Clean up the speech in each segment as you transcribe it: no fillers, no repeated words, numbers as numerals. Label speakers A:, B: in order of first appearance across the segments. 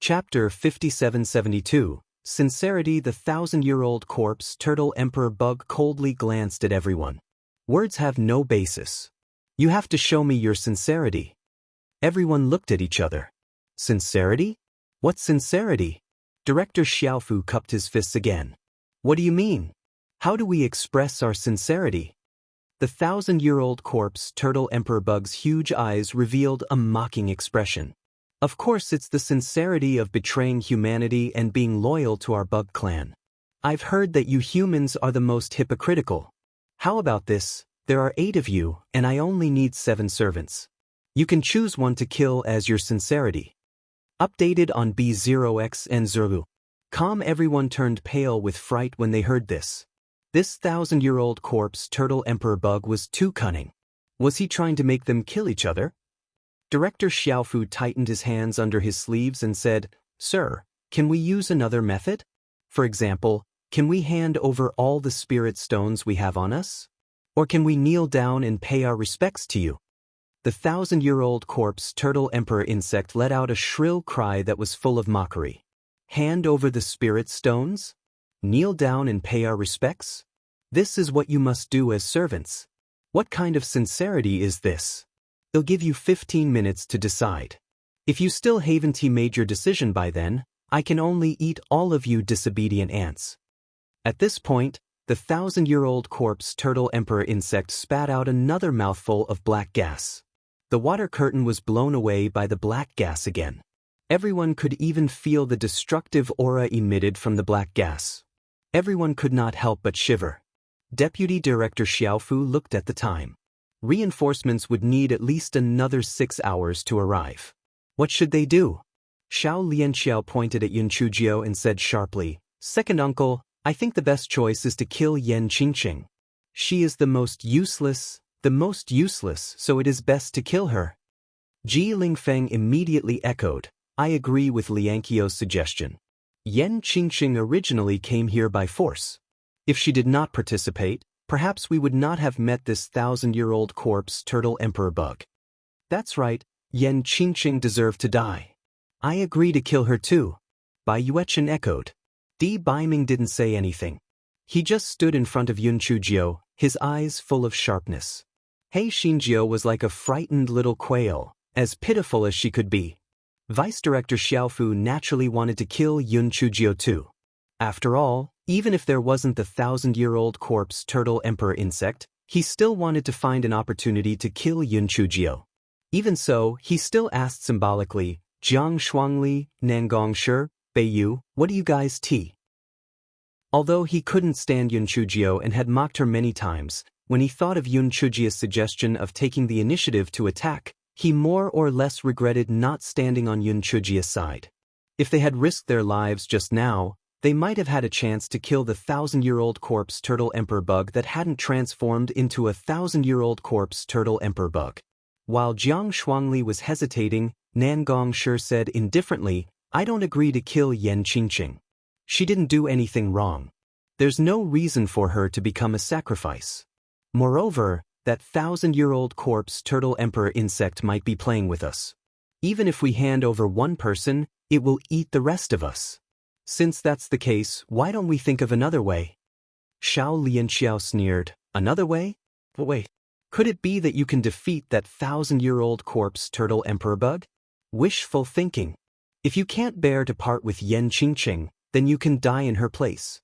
A: Chapter 5772, Sincerity. The 1,000-year-old corpse turtle emperor bug coldly glanced at everyone. Words have no basis. You have to show me your sincerity. Everyone looked at each other. Sincerity? What sincerity? Director Xiaofu cupped his fists again. What do you mean? How do we express our sincerity? The 1,000-year-old corpse turtle emperor bug's huge eyes revealed a mocking expression. Of course, it's the sincerity of betraying humanity and being loyal to our bug clan. I've heard that you humans are the most hypocritical. How about this? There are 8 of you, and I only need 7 servants. You can choose one to kill as your sincerity. Updated on B0X and Zulu. Everyone turned pale with fright when they heard this. This 1,000-year-old corpse turtle emperor bug was too cunning. Was he trying to make them kill each other? Director Xiaofu tightened his hands under his sleeves and said, "Sir, can we use another method? For example, can we hand over all the spirit stones we have on us? Or can we kneel down and pay our respects to you?" The 1,000-year-old corpse turtle emperor insect let out a shrill cry that was full of mockery. Hand over the spirit stones? Kneel down and pay our respects? This is what you must do as servants. What kind of sincerity is this? They'll give you 15 minutes to decide. If you still haven't made your decision by then, I can only eat all of you disobedient ants. At this point, the 1,000-year-old corpse turtle emperor insect spat out another mouthful of black gas. The water curtain was blown away by the black gas again. Everyone could even feel the destructive aura emitted from the black gas. Everyone could not help but shiver. Deputy Director Xiaofu looked at the time. Reinforcements would need at least another 6 hours to arrive. What should they do? Xiao Lianxiao pointed at Yun Chujiao and said sharply, "Second uncle, I think the best choice is to kill Yan Qingqing. She is the most useless, so it is best to kill her." Ji Lingfeng immediately echoed, "I agree with Lianqiao's suggestion. Yan Qingqing originally came here by force. If she did not participate, perhaps we would not have met this 1,000-year-old corpse turtle emperor bug. That's right, Yan Qingqing deserved to die. I agree to kill her too." Bai Yuechen echoed. Di Baiming didn't say anything. He just stood in front of Yun Chujiao, his eyes full of sharpness. Hei Xinjiao was like a frightened little quail, as pitiful as she could be. Vice Director Xiaofu naturally wanted to kill Yun Chujiao too. After all, even if there wasn't the 1,000-year-old corpse turtle emperor insect, he still wanted to find an opportunity to kill Yun Chujiao. Even so, he still asked symbolically, "Jiang Shuangli, Nangong Shi, Beiyu, what do you guys tea?" Although he couldn't stand Yun Chujiao and had mocked her many times, when he thought of Yun Chujia's suggestion of taking the initiative to attack, he more or less regretted not standing on Yun Chujia's side. If they had risked their lives just now, they might have had a chance to kill the 1,000-year-old corpse turtle emperor bug that hadn't transformed into a 1,000-year-old corpse turtle emperor bug. While Jiang Shuangli was hesitating, Nangong Shi said indifferently, "I don't agree to kill Yan Qingqing. She didn't do anything wrong. There's no reason for her to become a sacrifice. Moreover, that 1,000-year-old corpse turtle emperor insect might be playing with us. Even if we hand over one person, it will eat the rest of us. Since that's the case, why don't we think of another way?" Xiao Lianxiao sneered, "Another way? But wait, could it be that you can defeat that 1,000-year-old corpse turtle emperor bug? Wishful thinking. If you can't bear to part with Yan Qingqing, then you can die in her place."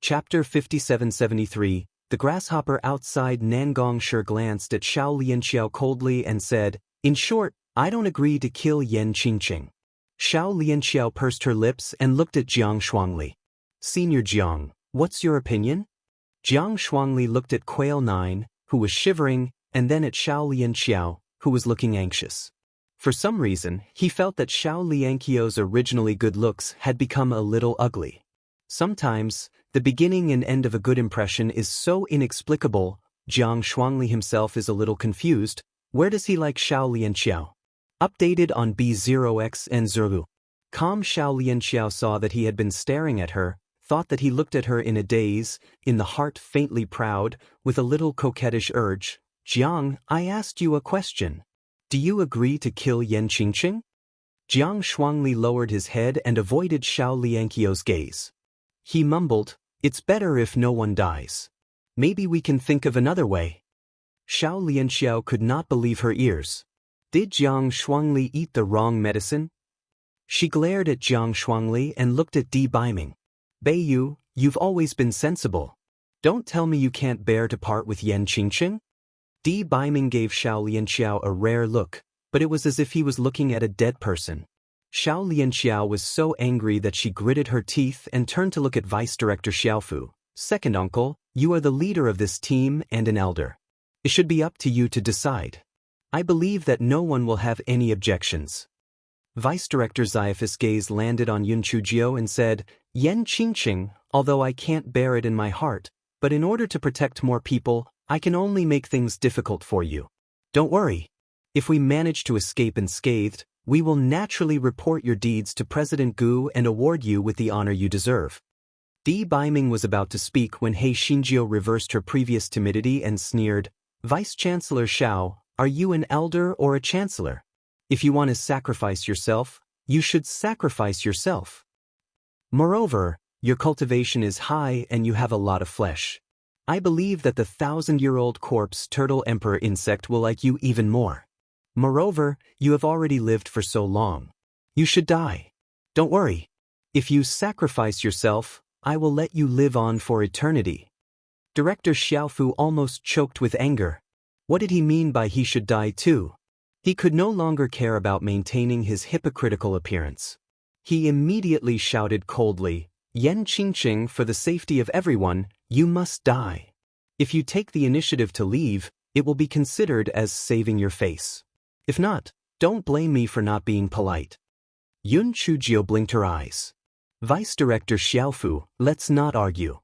A: Chapter 5773, The grasshopper outside Nangong Shi glanced at Xiao Lianxiao coldly and said, "In short, I don't agree to kill Yan Qingqing." Xiao Lianxiao pursed her lips and looked at Jiang Shuangli. "Senior Jiang, what's your opinion?" Jiang Shuangli looked at Quail 9, who was shivering, and then at Xiao Lianxiao, who was looking anxious. For some reason, he felt that Xiao Lianqiao's originally good looks had become a little ugly. Sometimes, the beginning and end of a good impression is so inexplicable. Jiang Shuangli himself is a little confused. Where does he like Xiao Lianxiao? Updated on B0X and Zulu. Xiao Lianxiao saw that he had been staring at her, thought that he looked at her in a daze, in the heart faintly proud, with a little coquettish urge. "Jiang, I asked you a question. Do you agree to kill Yan Qingqing?" Jiang Shuangli lowered his head and avoided Xiao Lianqiu's gaze. He mumbled, "It's better if no one dies. Maybe we can think of another way." Xiao Lianqiu could not believe her ears. Did Jiang Shuangli eat the wrong medicine? She glared at Jiang Shuangli and looked at Di Baiming. "Beiyu, you've always been sensible. Don't tell me you can't bear to part with Yan Qingqing?" Di Baiming gave Xiao Lianqiu a rare look, but it was as if he was looking at a dead person. Xiao Lianqiu was so angry that she gritted her teeth and turned to look at Vice Director Xiaofu. "Second uncle, you are the leader of this team and an elder. It should be up to you to decide. I believe that no one will have any objections." Vice Director Xiaofu's gaze landed on Yun Chujio and said, "Yan Qingqing, although I can't bear it in my heart, but in order to protect more people, I can only make things difficult for you. Don't worry. If we manage to escape unscathed, we will naturally report your deeds to President Gu and award you with the honor you deserve." Di Baiming was about to speak when He Xinjiu reversed her previous timidity and sneered, "Vice-Chancellor Xiao, are you an elder or a chancellor? If you want to sacrifice yourself, you should sacrifice yourself. Moreover, your cultivation is high and you have a lot of flesh. I believe that the 1,000-year-old corpse turtle emperor insect will like you even more. Moreover, you have already lived for so long. You should die. Don't worry. If you sacrifice yourself, I will let you live on for eternity." Director Xiaofu almost choked with anger. What did he mean by he should die too? He could no longer care about maintaining his hypocritical appearance. He immediately shouted coldly, "Yan Qingqing, for the safety of everyone, you must die. If you take the initiative to leave, it will be considered as saving your face. If not, don't blame me for not being polite." Yun Chujio blinked her eyes. "Vice Director Xiaofu, let's not argue.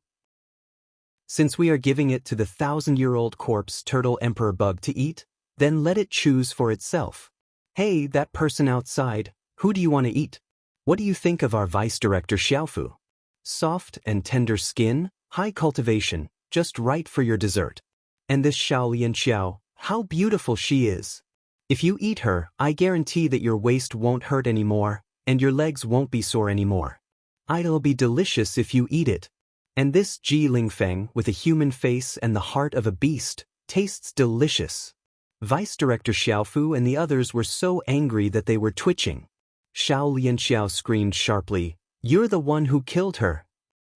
A: Since we are giving it to the 1,000-year-old corpse turtle emperor bug to eat, then let it choose for itself. Hey, that person outside, who do you want to eat? What do you think of our Vice Director Xiaofu? Soft and tender skin, high cultivation, just right for your dessert. And this Xiao Lianqiu, how beautiful she is. If you eat her, I guarantee that your waist won't hurt anymore, and your legs won't be sore anymore. It'll be delicious if you eat it. And this Ji Lingfeng, with a human face and the heart of a beast, tastes delicious." Vice Director Xiaofu and the others were so angry that they were twitching. Xiao Lianqiu screamed sharply, "You're the one who killed her.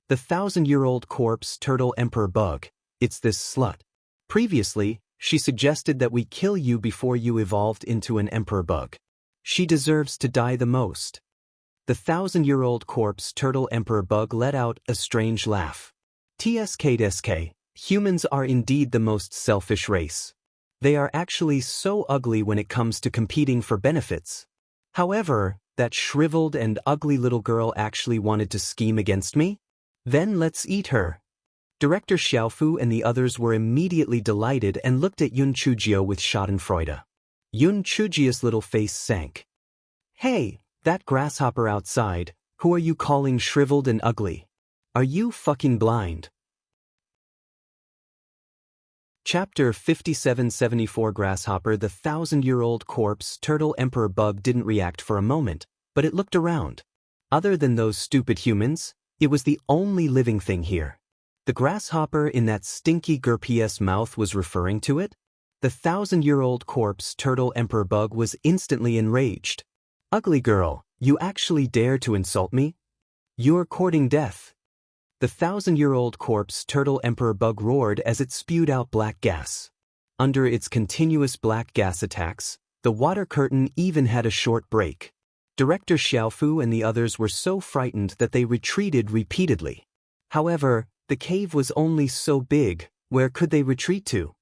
A: The 1,000-year-old corpse turtle emperor bug, it's this slut. Previously, she suggested that we kill you before you evolved into an emperor bug. She deserves to die the most." The 1,000-year-old corpse turtle emperor bug let out a strange laugh. "TSK, humans are indeed the most selfish race. They are actually so ugly when it comes to competing for benefits. However, that shriveled and ugly little girl actually wanted to scheme against me? Then let's eat her." Director Xiaofu and the others were immediately delighted and looked at Yun Chujio with schadenfreude. Yun Chujio's little face sank. "Hey, that grasshopper outside, who are you calling shriveled and ugly? Are you fucking blind?" Chapter 5774 Grasshopper. The 1,000-year-old corpse turtle emperor bug didn't react for a moment, but it looked around. Other than those stupid humans, it was the only living thing here. The grasshopper in that stinky Gerpies mouth was referring to it? The 1,000-year-old corpse turtle emperor bug was instantly enraged. "Ugly girl, you actually dare to insult me? You're courting death." The 1,000-year-old corpse turtle emperor bug roared as it spewed out black gas. Under its continuous black gas attacks, the water curtain even had a short break. Director Xiaofu and the others were so frightened that they retreated repeatedly. However, the cave was only so big, where could they retreat to?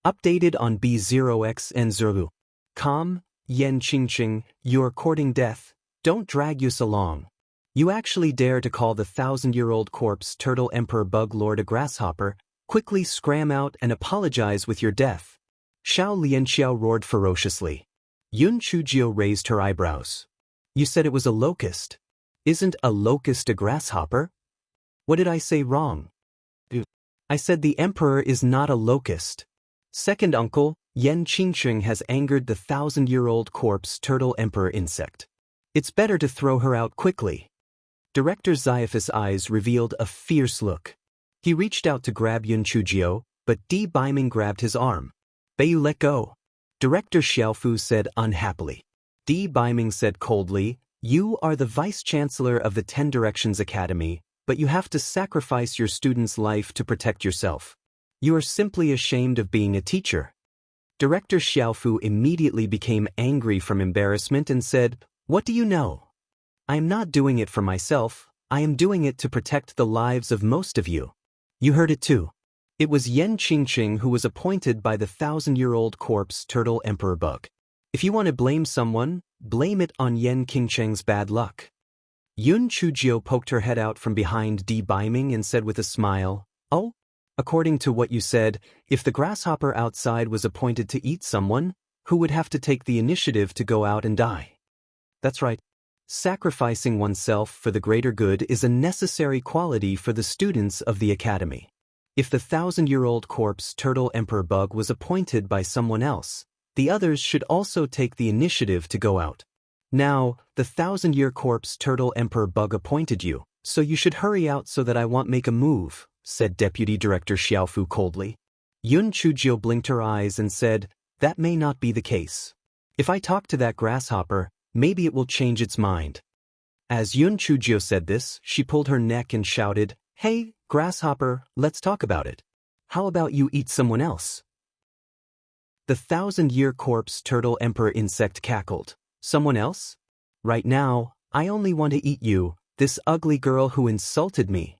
A: Updated on B0X and Zerlu. "Calm, Yan Qingqing, you're courting death, don't drag us along. You actually dare to call the 1,000-year-old corpse turtle emperor bug lord a grasshopper? Quickly scram out and apologize with your death." Xiao Lianqiu roared ferociously. Yun Chujio raised her eyebrows. "You said it was a locust. Isn't a locust a grasshopper? What did I say wrong?" "I said the emperor is not a locust. Second uncle, Yan Qingqing has angered the 1,000-year-old corpse turtle emperor insect. It's better to throw her out quickly. Director Xiophas' eyes revealed a fierce look. He reached out to grab Yun Chujio, but Di Baiming grabbed his arm. Bayu, let go. Director Xiaofu said unhappily. Di Baiming said coldly, you are the Vice-Chancellor of the 10 Directions Academy, but you have to sacrifice your student's life to protect yourself. You are simply ashamed of being a teacher. Director Xiaofu immediately became angry from embarrassment and said, what do you know? I am not doing it for myself, I am doing it to protect the lives of most of you. You heard it too. It was Yen Qingqing who was appointed by the 1,000-year-old corpse turtle emperor bug. If you want to blame someone, blame it on Yen Qingqing's bad luck. Yun Chujio poked her head out from behind Di Baiming and said with a smile, oh? According to what you said, if the grasshopper outside was appointed to eat someone, who would have to take the initiative to go out and die? That's right. Sacrificing oneself for the greater good is a necessary quality for the students of the academy. If the 1,000-year-old corpse turtle emperor bug was appointed by someone else, the others should also take the initiative to go out. Now, the 1,000-year corpse turtle emperor bug appointed you, so you should hurry out so that I won't make a move, said Deputy Director Xiaofu coldly. Yun Chujio blinked her eyes and said, that may not be the case. If I talk to that grasshopper, maybe it will change its mind. As Yun Chujio said this, she pulled her neck and shouted, hey, grasshopper, let's talk about it. How about you eat someone else? The 1,000-year corpse turtle emperor insect cackled. Someone else? Right now, I only want to eat you, this ugly girl who insulted me.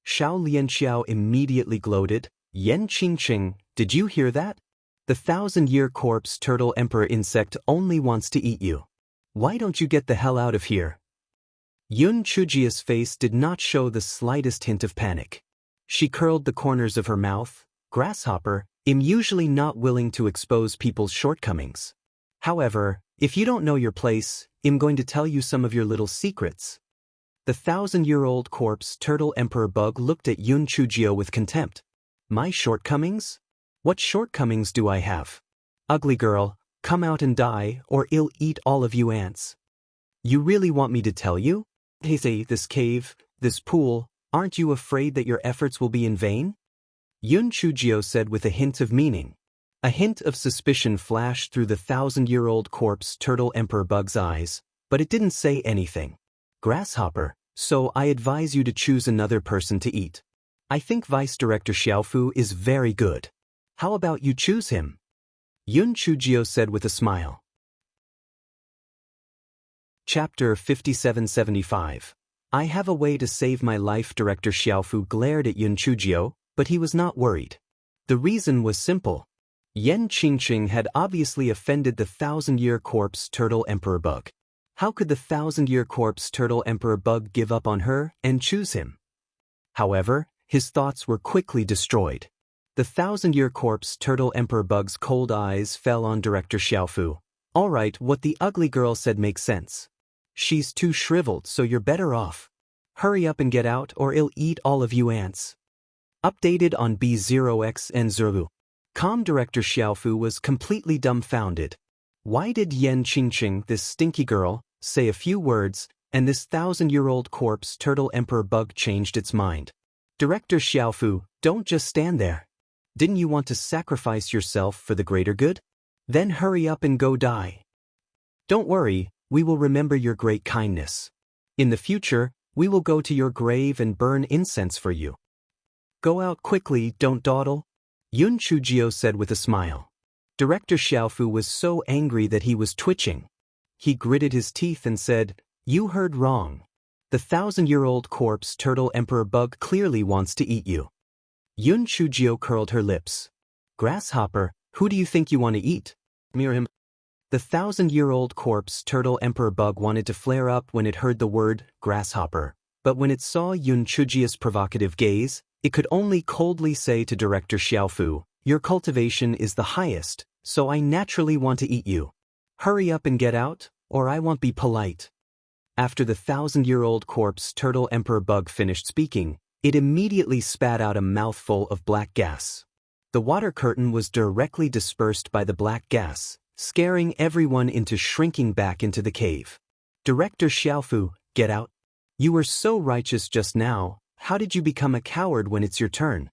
A: Xiao Lianxiao immediately gloated. Yen Qingqing, did you hear that? The 1,000-year corpse turtle emperor insect only wants to eat you. Why don't you get the hell out of here? Yun Chujio's face did not show the slightest hint of panic. She curled the corners of her mouth. Grasshopper, I'm usually not willing to expose people's shortcomings. However, if you don't know your place, I'm going to tell you some of your little secrets. The 1,000-year-old corpse turtle emperor bug looked at Yun Chujio with contempt. My shortcomings? What shortcomings do I have? Ugly girl, come out and die, or I'll eat all of you ants. You really want me to tell you? Hey, say, this cave, this pool, aren't you afraid that your efforts will be in vain? Yun Chujio said with a hint of meaning. A hint of suspicion flashed through the 1,000-year-old corpse turtle emperor bug's eyes, but it didn't say anything. Grasshopper, so I advise you to choose another person to eat. I think Vice Director Xiaofu is very good. How about you choose him? Yun Chujio said with a smile. Chapter 5775. I have a way to save my life. Director Xiaofu glared at Yun Chujio, but he was not worried. The reason was simple. Yen Qingqing had obviously offended the 1,000-year corpse turtle emperor bug. How could the 1,000-year corpse turtle emperor bug give up on her and choose him? However, his thoughts were quickly destroyed. The 1,000-year corpse turtle emperor bug's cold eyes fell on Director Xiaofu. All right, what the ugly girl said makes sense. She's too shriveled, so you're better off. Hurry up and get out, or I'll eat all of you ants. Updated on B0X and Zerlu. Calm. Director Xiaofu was completely dumbfounded. Why did Yen Qingqing, this stinky girl, say a few words, and this 1,000-year-old corpse turtle emperor bug changed its mind? Director Xiaofu, don't just stand there. Didn't you want to sacrifice yourself for the greater good? Then hurry up and go die. Don't worry, we will remember your great kindness. In the future, we will go to your grave and burn incense for you. Go out quickly, don't dawdle. Yun Chujio said with a smile. Director Xiaofu was so angry that he was twitching. He gritted his teeth and said, you heard wrong. The 1,000-year-old corpse turtle emperor bug clearly wants to eat you. Yun Chujio curled her lips. Grasshopper, who do you think you want to eat? Mirror him. The 1,000-year-old corpse turtle emperor bug wanted to flare up when it heard the word grasshopper, but when it saw Yun Chujio's provocative gaze, it could only coldly say to Director Xiaofu, your cultivation is the highest, so I naturally want to eat you. Hurry up and get out, or I won't be polite. After the 1,000-year-old corpse turtle emperor bug finished speaking, it immediately spat out a mouthful of black gas. The water curtain was directly dispersed by the black gas, scaring everyone into shrinking back into the cave. Director Xiaofu, get out. You were so righteous just now, how did you become a coward when it's your turn?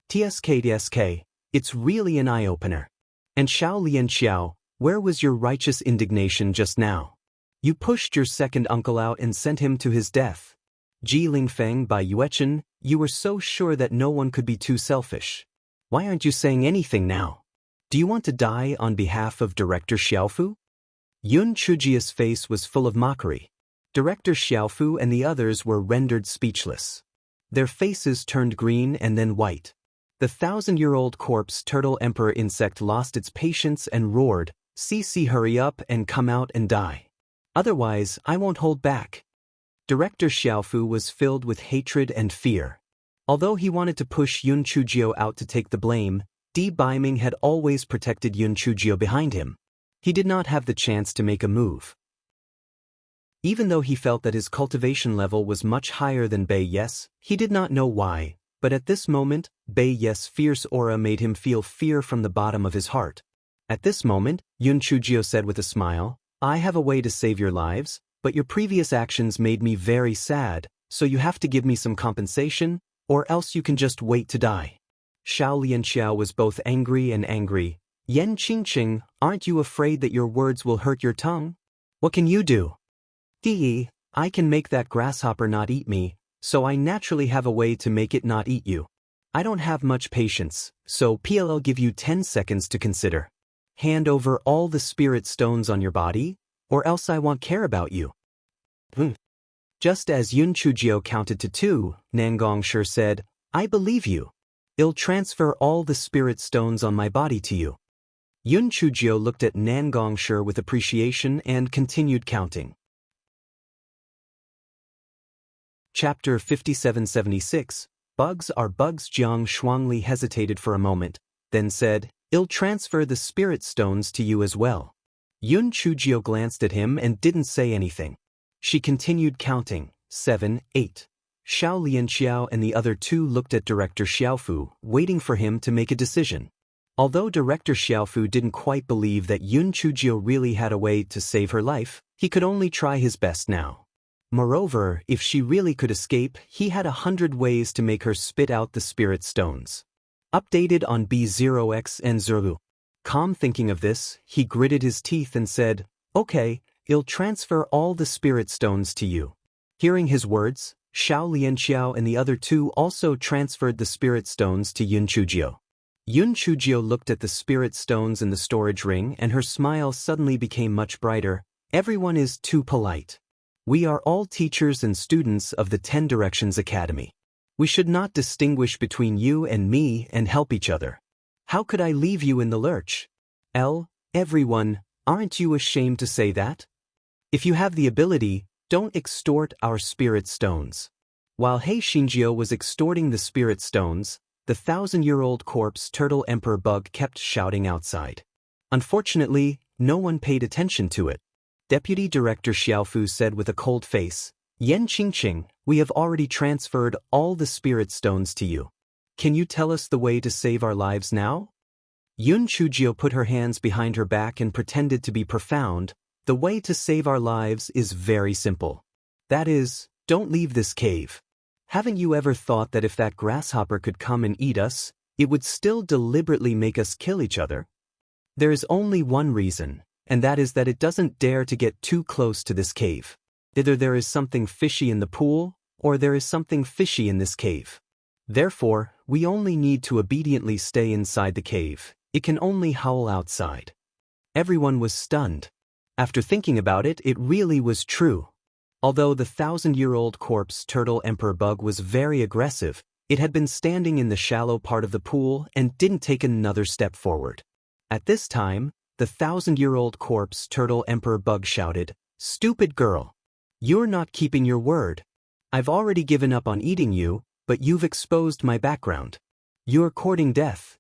A: TSK, it's really an eye-opener. And Xiao Lianxiao, where was your righteous indignation just now? You pushed your second uncle out and sent him to his death. Ji Lingfeng by Yuechen, you were so sure that no one could be too selfish. Why aren't you saying anything now? Do you want to die on behalf of Director Xiaofu? Yun Chujia's face was full of mockery. Director Xiaofu and the others were rendered speechless. Their faces turned green and then white. The 1,000-year-old corpse turtle emperor insect lost its patience and roared, "CC, hurry up and come out and die. Otherwise, I won't hold back." Director Xiaofu was filled with hatred and fear. Although he wanted to push Yun Chujio out to take the blame, Di Baiming had always protected Yun Chujio behind him. He did not have the chance to make a move. Even though he felt that his cultivation level was much higher than Bai Yes, he did not know why, but at this moment, Bai Yes' fierce aura made him feel fear from the bottom of his heart. At this moment, Yun Chujio said with a smile, "I have a way to save your lives, but your previous actions made me very sad, so you have to give me some compensation, or else you can just wait to die." Xiao Lianxiao was both angry and angry. "Yan Qingqing, aren't you afraid that your words will hurt your tongue? What can you do?" "Di, I can make that grasshopper not eat me, so I naturally have a way to make it not eat you. I don't have much patience, so I'll give you 10 seconds to consider. Hand over all the spirit stones on your body, or else I won't care about you." Just as Yun Chujio counted to 2, Nangongshi said, "I believe you. I'll transfer all the spirit stones on my body to you." Yun Chujio looked at Nangongshi with appreciation and continued counting. Chapter 5776, Bugs are Bugs. Jiang Shuangli hesitated for a moment, then said, "I'll transfer the spirit stones to you as well." Yun Chujio glanced at him and didn't say anything. She continued counting, 7, 8. Xiao Lianxiao and the other 2 looked at Director Xiaofu, waiting for him to make a decision. Although Director Xiaofu didn't quite believe that Yun Chujio really had a way to save her life, he could only try his best now. Moreover, if she really could escape, he had 100 ways to make her spit out the spirit stones. Updated on B0X and Zuru. Calm thinking of this, he gritted his teeth and said, "Okay, I'll transfer all the spirit stones to you." Hearing his words, Xiao Lianxiao and the other 2 also transferred the spirit stones to Yun Chujio. Yun Chujio looked at the spirit stones in the storage ring and her smile suddenly became much brighter. "Everyone is too polite. We are all teachers and students of the 10 Directions Academy. We should not distinguish between you and me and help each other. How could I leave you in the lurch? Everyone, aren't you ashamed to say that? If you have the ability, don't extort our spirit stones." While Hei Xinjiu was extorting the spirit stones, the 1,000-year-old corpse turtle emperor bug kept shouting outside. Unfortunately, no one paid attention to it. Deputy Director Xiaofu said with a cold face, "Yan Qingqing, we have already transferred all the spirit stones to you. Can you tell us the way to save our lives now?" Yun Chujio put her hands behind her back and pretended to be profound. "The way to save our lives is very simple. That is, don't leave this cave. Haven't you ever thought that if that grasshopper could come and eat us, it would still deliberately make us kill each other? There is only one reason, and that is that it doesn't dare to get too close to this cave. Either there is something fishy in the pool, or there is something fishy in this cave. Therefore, we only need to obediently stay inside the cave. It can only howl outside." Everyone was stunned. After thinking about it, it really was true. Although the 1,000-year-old corpse turtle emperor bug was very aggressive, it had been standing in the shallow part of the pool and didn't take another step forward. At this time, the 1,000-year-old corpse turtle emperor bug shouted, "Stupid girl! You're not keeping your word. I've already given up on eating you, but you've exposed my background. You're courting death."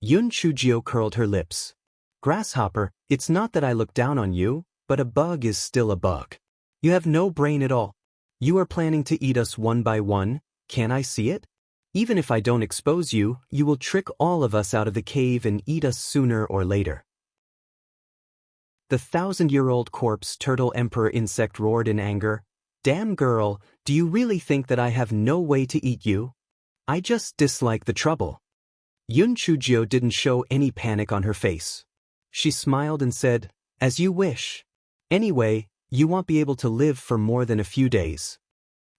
A: Yun Chujio curled her lips. "Grasshopper, it's not that I look down on you, but a bug is still a bug. You have no brain at all. You are planning to eat us one by one, can't I see it? Even if I don't expose you, you will trick all of us out of the cave and eat us sooner or later." The 1,000-year-old corpse turtle emperor insect roared in anger. Damn girl, do you really think that I have no way to eat you? I just dislike the trouble. Yun Chujio didn't show any panic on her face. She smiled and said, as you wish. Anyway, you won't be able to live for more than a few days.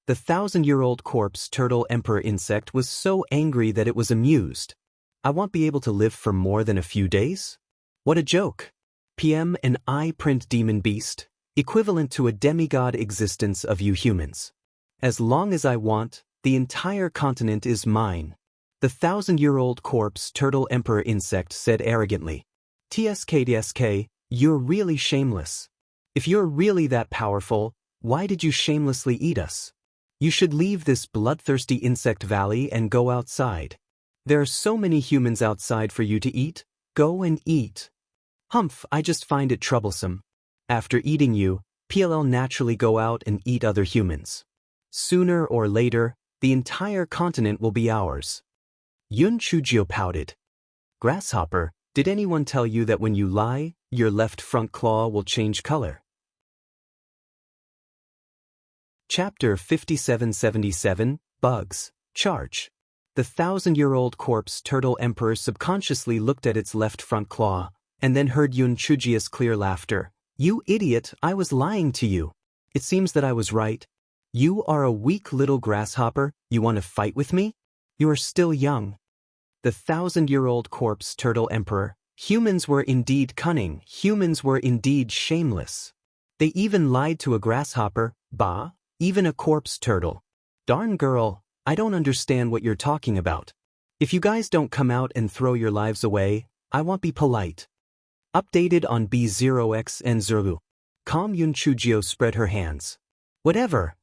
A: The 1,000-year-old corpse turtle emperor insect was so angry that it was amused. I won't be able to live for more than a few days? What a joke. PM an eye-print demon beast, equivalent to a demigod existence of you humans. As long as I want, the entire continent is mine. The 1,000-year-old corpse turtle emperor insect said arrogantly. TSK, you're really shameless. If you're really that powerful, why did you shamelessly eat us? You should leave this bloodthirsty insect valley and go outside. There are so many humans outside for you to eat. Go and eat. Humph, I just find it troublesome. After eating you, PLL naturally go out and eat other humans. Sooner or later, the entire continent will be ours. Yun Chujio pouted. Grasshopper, did anyone tell you that when you lie, your left front claw will change color? Chapter 5777, Bugs, Charge. The 1,000-year-old corpse turtle emperor subconsciously looked at its left front claw, and then heard Yun Chujio's clear laughter. You idiot, I was lying to you. It seems that I was right. You are a weak little grasshopper, you want to fight with me? You are still young. The 1,000-year-old corpse turtle emperor. Humans were indeed cunning, humans were indeed shameless. They even lied to a grasshopper, bah, even a corpse turtle. Darn girl, I don't understand what you're talking about. If you guys don't come out and throw your lives away, I won't be polite. Updated on B0X and Zuru. Calm Yun Chujio spread her hands. Whatever.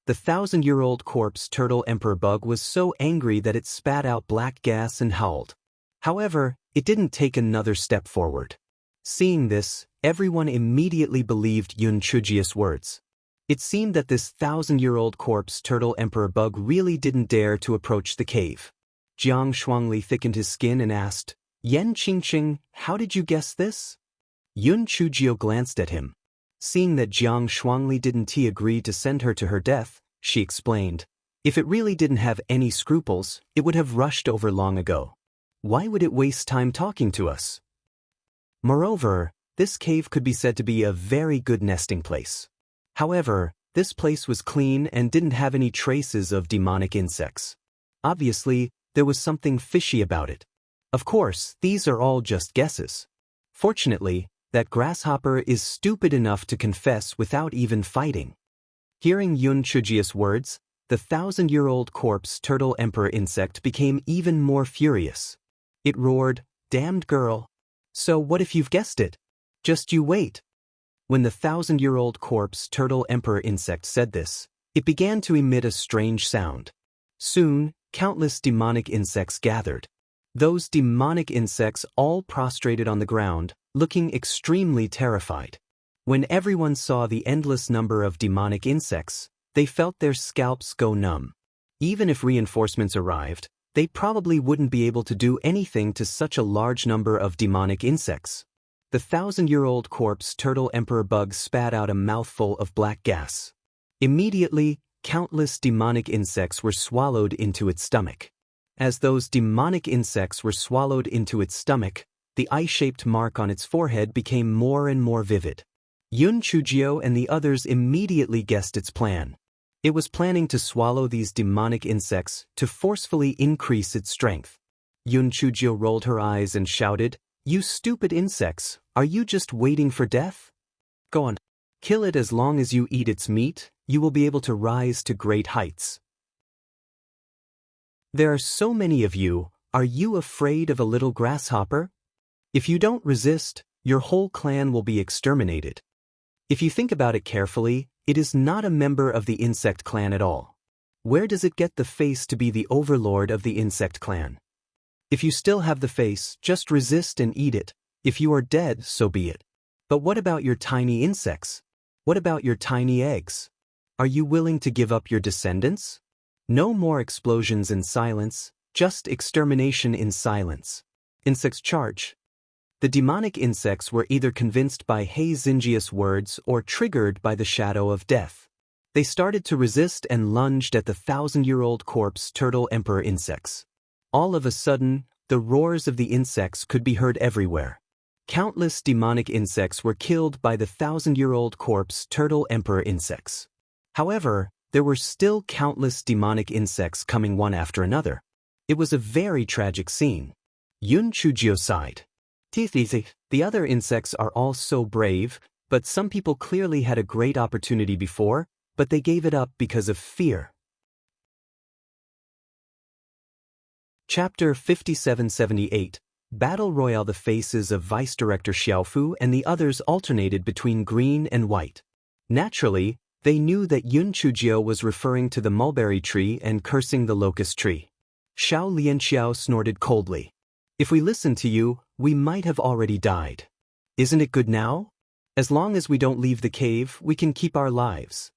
A: The 1,000-year-old corpse turtle emperor bug was so angry that it spat out black gas and howled. However, it didn't take another step forward. Seeing this, everyone immediately believed Yun Chujio's words. It seemed that this 1,000-year-old corpse turtle emperor bug really didn't dare to approach the cave. Jiang Shuangli thickened his skin and asked, Yan Qingqing, how did you guess this? Yun Chujio glanced at him. Seeing that Jiang Shuangli didn't agree to send her to her death, she explained, if it really didn't have any scruples, it would have rushed over long ago. Why would it waste time talking to us? Moreover, this cave could be said to be a very good nesting place. However, this place was clean and didn't have any traces of demonic insects. Obviously, there was something fishy about it. Of course, these are all just guesses. Fortunately, that grasshopper is stupid enough to confess without even fighting. Hearing Yun Chujio's words, the 1,000-year-old corpse turtle emperor insect became even more furious. It roared, damned girl. So what if you've guessed it? Just you wait. When the 1,000-year-old corpse turtle emperor insect said this, it began to emit a strange sound. Soon, countless demonic insects gathered. Those demonic insects all prostrated on the ground, looking extremely terrified. When everyone saw the endless number of demonic insects, they felt their scalps go numb. Even if reinforcements arrived, they probably wouldn't be able to do anything to such a large number of demonic insects. The 1,000-year-old corpse turtle emperor bug spat out a mouthful of black gas. Immediately, countless demonic insects were swallowed into its stomach. As those demonic insects were swallowed into its stomach, the eye-shaped mark on its forehead became more and more vivid. Yun Chujio and the others immediately guessed its plan. It was planning to swallow these demonic insects to forcefully increase its strength. Yun Chujio rolled her eyes and shouted, You stupid insects, are you just waiting for death? Go on. Kill it. As long as you eat its meat, you will be able to rise to great heights. There are so many of you, are you afraid of a little grasshopper? If you don't resist, your whole clan will be exterminated. If you think about it carefully, it is not a member of the insect clan at all. Where does it get the face to be the overlord of the insect clan? If you still have the face, just resist and eat it. If you are dead, so be it. But what about your tiny insects? What about your tiny eggs? Are you willing to give up your descendants? No more explosions in silence, just extermination in silence. Insects charge. The demonic insects were either convinced by He Xinjia's words or triggered by the shadow of death. They started to resist and lunged at the 1,000-year-old corpse turtle emperor insects. All of a sudden, the roars of the insects could be heard everywhere. Countless demonic insects were killed by the 1,000-year-old corpse turtle emperor insects. However, there were still countless demonic insects coming one after another. It was a very tragic scene. Yun Chujio sighed. The other insects are all so brave, but some people clearly had a great opportunity before, but they gave it up because of fear. Chapter 5778, Battle Royale. The faces of Vice Director Xiaofu and the others alternated between green and white. Naturally, they knew that Yun Chujio was referring to the mulberry tree and cursing the locust tree. Xiao Lianxiao snorted coldly. If we listened to you, we might have already died. Isn't it good now? As long as we don't leave the cave, we can keep our lives.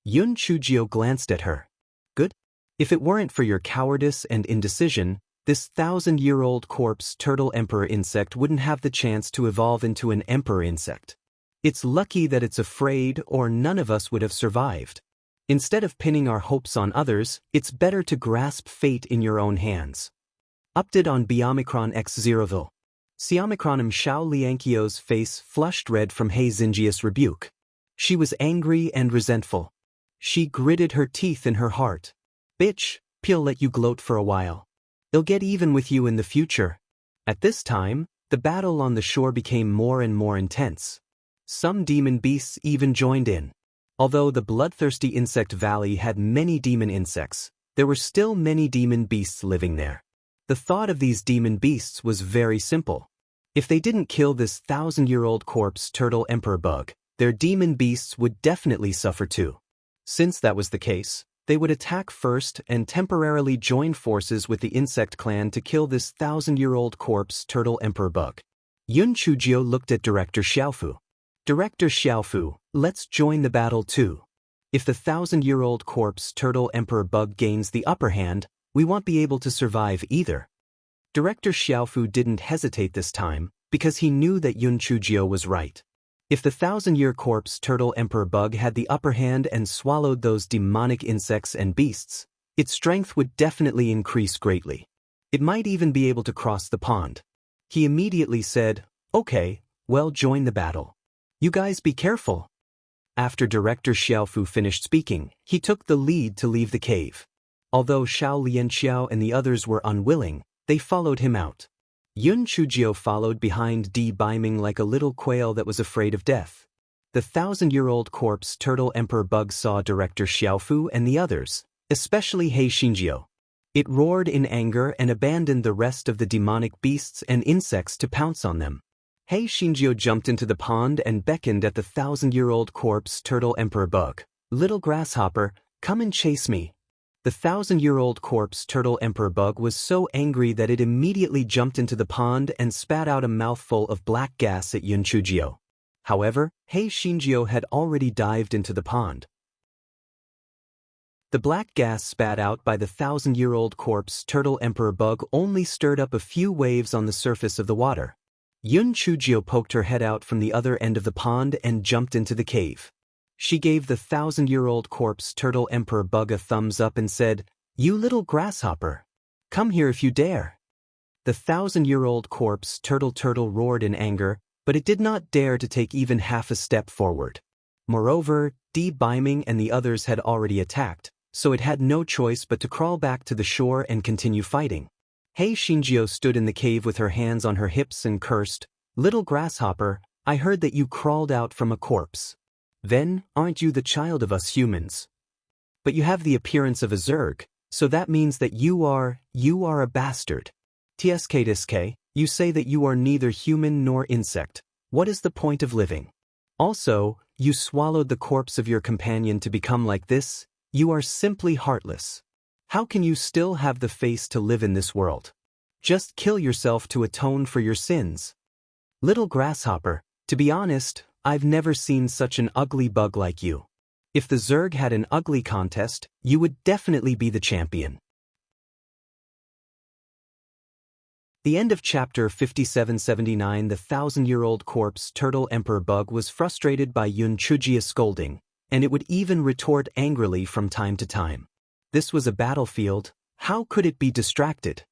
A: Yun Chujio glanced at her. Good? If it weren't for your cowardice and indecision, this 1,000-year-old corpse turtle emperor insect wouldn't have the chance to evolve into an emperor insect. It's lucky that it's afraid, or none of us would have survived. Instead of pinning our hopes on others, it's better to grasp fate in your own hands. Update on Biomicron X Zeroville. Xiomicronim Xiao Lianqiu's face flushed red from He Xinjia's rebuke. She was angry and resentful. She gritted her teeth in her heart. Bitch, Peel let you gloat for a while. They'll get even with you in the future. At this time, the battle on the shore became more and more intense. Some demon beasts even joined in. Although the bloodthirsty insect valley had many demon insects, there were still many demon beasts living there. The thought of these demon beasts was very simple. If they didn't kill this 1,000-year-old corpse turtle emperor bug, their demon beasts would definitely suffer too. Since that was the case, they would attack first and temporarily join forces with the insect clan to kill this 1,000-year-old corpse turtle emperor bug. Yun Chujio looked at Director Xiaofu. Director Xiaofu, let's join the battle too. If the 1,000-year-old corpse turtle emperor bug gains the upper hand, we won't be able to survive either. Director Xiaofu didn't hesitate this time, because he knew that Yun Chujio was right. If the 1,000-year corpse turtle emperor bug had the upper hand and swallowed those demonic insects and beasts, its strength would definitely increase greatly. It might even be able to cross the pond. He immediately said, "Okay, well, join the battle. You guys be careful." After Director Xiaofu finished speaking, he took the lead to leave the cave. Although Xiao Lianxiao and the others were unwilling, they followed him out. Yun Chujio followed behind beaming like a little quail that was afraid of death. The 1,000-year-old corpse turtle emperor bug saw Director Xiaofu and the others, especially He Xinjiao. It roared in anger and abandoned the rest of the demonic beasts and insects to pounce on them. He Xinjiao jumped into the pond and beckoned at the 1,000-year-old corpse turtle emperor bug. "Little grasshopper, come and chase me." The 1,000-year-old corpse turtle emperor bug was so angry that it immediately jumped into the pond and spat out a mouthful of black gas at Yun Chujio. However, He Xinjiao had already dived into the pond. The black gas spat out by the 1,000-year-old corpse turtle emperor bug only stirred up a few waves on the surface of the water. Yun Chujio poked her head out from the other end of the pond and jumped into the cave. She gave the 1,000-year-old corpse turtle emperor bug a thumbs up and said, "You little grasshopper. Come here if you dare." The 1,000-year-old corpse turtle roared in anger, but it did not dare to take even half a step forward. Moreover, beaming and the others had already attacked, so it had no choice but to crawl back to the shore and continue fighting. He Xinjiao stood in the cave with her hands on her hips and cursed, "Little grasshopper, I heard that you crawled out from a corpse. Then, aren't you the child of us humans? But you have the appearance of a Zerg, so that means that you are a bastard. Tsk, you say that you are neither human nor insect. What is the point of living? Also, you swallowed the corpse of your companion to become like this? You are simply heartless. How can you still have the face to live in this world? Just kill yourself to atone for your sins." Little grasshopper, to be honest, I've never seen such an ugly bug like you. If the Zerg had an ugly contest, you would definitely be the champion. The end of chapter 5779. The thousand-year-old corpse turtle emperor bug was frustrated by Yun Chujia's scolding, and it would even retort angrily from time to time. This was a battlefield. How could it be distracted?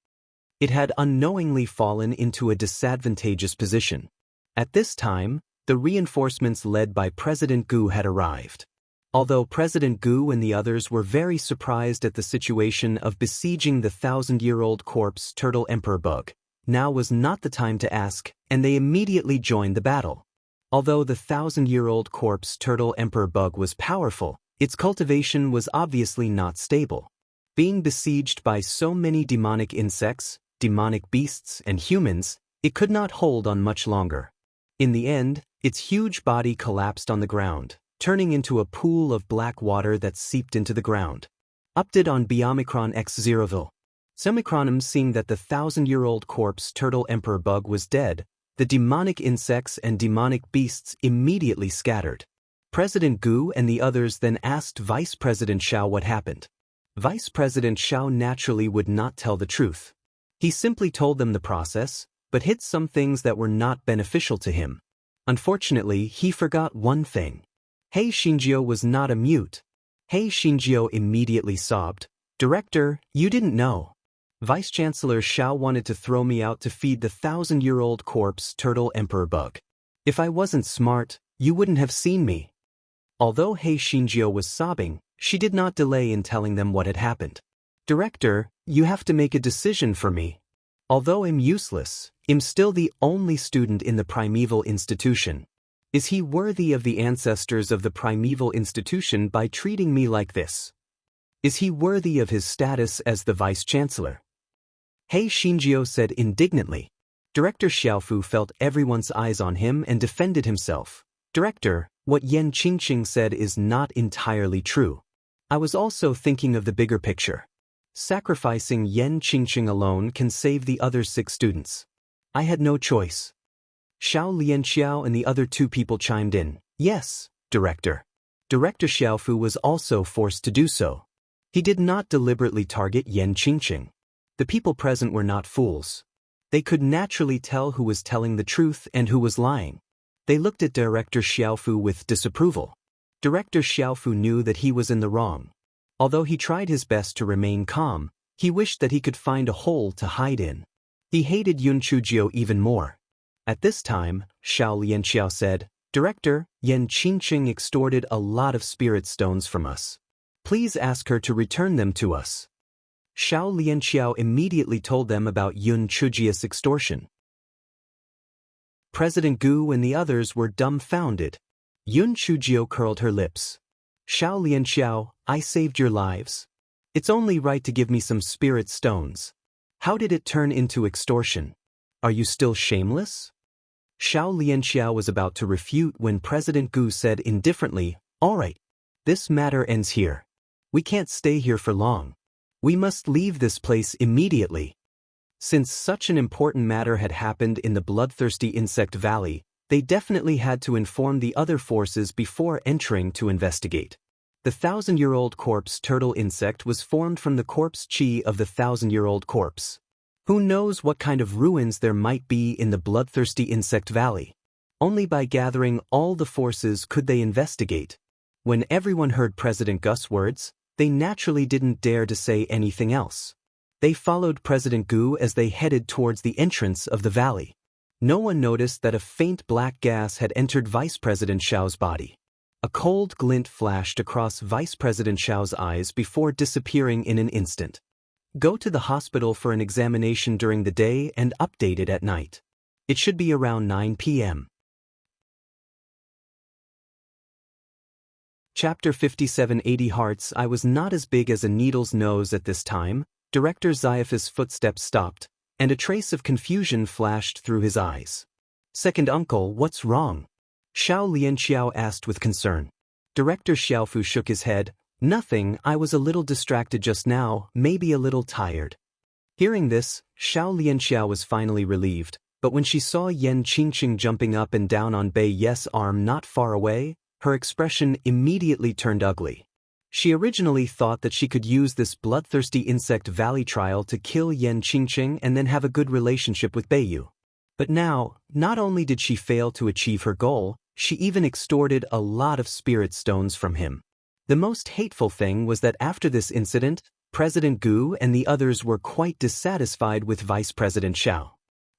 A: It had unknowingly fallen into a disadvantageous position. At this time, the reinforcements led by President Gu had arrived. Although President Gu and the others were very surprised at the situation of besieging the thousand-year-old corpse turtle emperor bug, now was not the time to ask, and they immediately joined the battle. Although the thousand-year-old corpse turtle emperor bug was powerful, its cultivation was obviously not stable. Being besieged by so many demonic insects, demonic beasts, and humans, it could not hold on much longer. In the end, its huge body collapsed on the ground, turning into a pool of black water that seeped into the ground. Update on Biomicron X Zeroville. Semicronum. Seeing that the thousand-year-old corpse turtle emperor bug was dead, the demonic insects and demonic beasts immediately scattered. President Gu and the others then asked Vice President Xiao what happened. Vice President Xiao naturally would not tell the truth. He simply told them the process, but hid some things that were not beneficial to him. Unfortunately, he forgot one thing. Hei Xinjiu was not a mute. Hei Xinjiu immediately sobbed, "Director, you didn't know. Vice-Chancellor Xiao wanted to throw me out to feed the thousand-year-old corpse turtle emperor bug. If I wasn't smart, you wouldn't have seen me." Although Hei Xinjiu was sobbing, she did not delay in telling them what had happened. "Director, you have to make a decision for me. Although I'm useless, I'm still the only student in the primeval institution. Is he worthy of the ancestors of the primeval institution by treating me like this? Is he worthy of his status as the Vice-Chancellor?" Hei Xinjiu said indignantly. Director Xiaofu felt everyone's eyes on him and defended himself. "Director, what Yan Qingqing said is not entirely true. I was also thinking of the bigger picture. Sacrificing Yan Qingqing alone can save the other 6 students. I had no choice." Xiao Lianxiao and the other 2 people chimed in. "Yes, Director." Director Xiaofu was also forced to do so. He did not deliberately target Yan Qingqing. The people present were not fools. They could naturally tell who was telling the truth and who was lying. They looked at Director Xiaofu with disapproval. Director Xiaofu knew that he was in the wrong. Although he tried his best to remain calm, he wished that he could find a hole to hide in. He hated Yun Chujiu even more. At this time, Xiao Lianxiao said, "Director, Yan Qingqing extorted a lot of spirit stones from us. Please ask her to return them to us." Xiao Lianxiao immediately told them about Yun Chujia's extortion. President Gu and the others were dumbfounded. Yun Chujiu curled her lips. "Xiao Lianxiao, I saved your lives. It's only right to give me some spirit stones. How did it turn into extortion? Are you still shameless?" Xiao Lianxiao was about to refute when President Gu said indifferently, "All right. This matter ends here. We can't stay here for long. We must leave this place immediately." Since such an important matter had happened in the bloodthirsty insect valley, they definitely had to inform the other forces before entering to investigate. The thousand-year-old corpse turtle insect was formed from the corpse chi of the thousand-year-old corpse. Who knows what kind of ruins there might be in the bloodthirsty insect valley? Only by gathering all the forces could they investigate. When everyone heard President Gus' words, they naturally didn't dare to say anything else. They followed President Gu as they headed towards the entrance of the valley. No one noticed that a faint black gas had entered Vice President Xiao's body. A cold glint flashed across Vice President Xiao's eyes before disappearing in an instant. Go to the hospital for an examination during the day and update it at night. It should be around 9 p.m. Chapter 5780 Hearts. I was not as big as a needle's nose at this time. Director Zaifa's footsteps stopped, and a trace of confusion flashed through his eyes. "Second uncle, what's wrong?" Xiao Lianxiao asked with concern. Director Xiaofu shook his head. "Nothing, I was a little distracted just now, maybe a little tired." Hearing this, Xiao Lianxiao was finally relieved, but when she saw Yan Qingqing jumping up and down on Bai Ye's arm not far away, her expression immediately turned ugly. She originally thought that she could use this bloodthirsty insect valley trial to kill Yan Qingqing and then have a good relationship with Beiyu. But now, not only did she fail to achieve her goal, she even extorted a lot of spirit stones from him. The most hateful thing was that after this incident, President Gu and the others were quite dissatisfied with Vice President Xiao.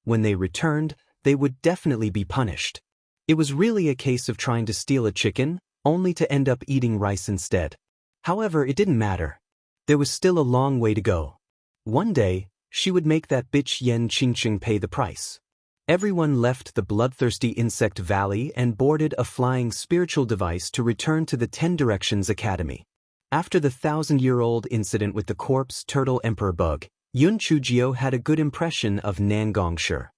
A: When they returned, they would definitely be punished. It was really a case of trying to steal a chicken, only to end up eating rice instead. However, it didn't matter. There was still a long way to go. One day, she would make that bitch Yan Qingqing pay the price. Everyone left the bloodthirsty insect valley and boarded a flying spiritual device to return to the 10 Directions Academy. After the 1,000-year-old incident with the corpse turtle emperor bug, Yun Chujio had a good impression of Nan Gongshi.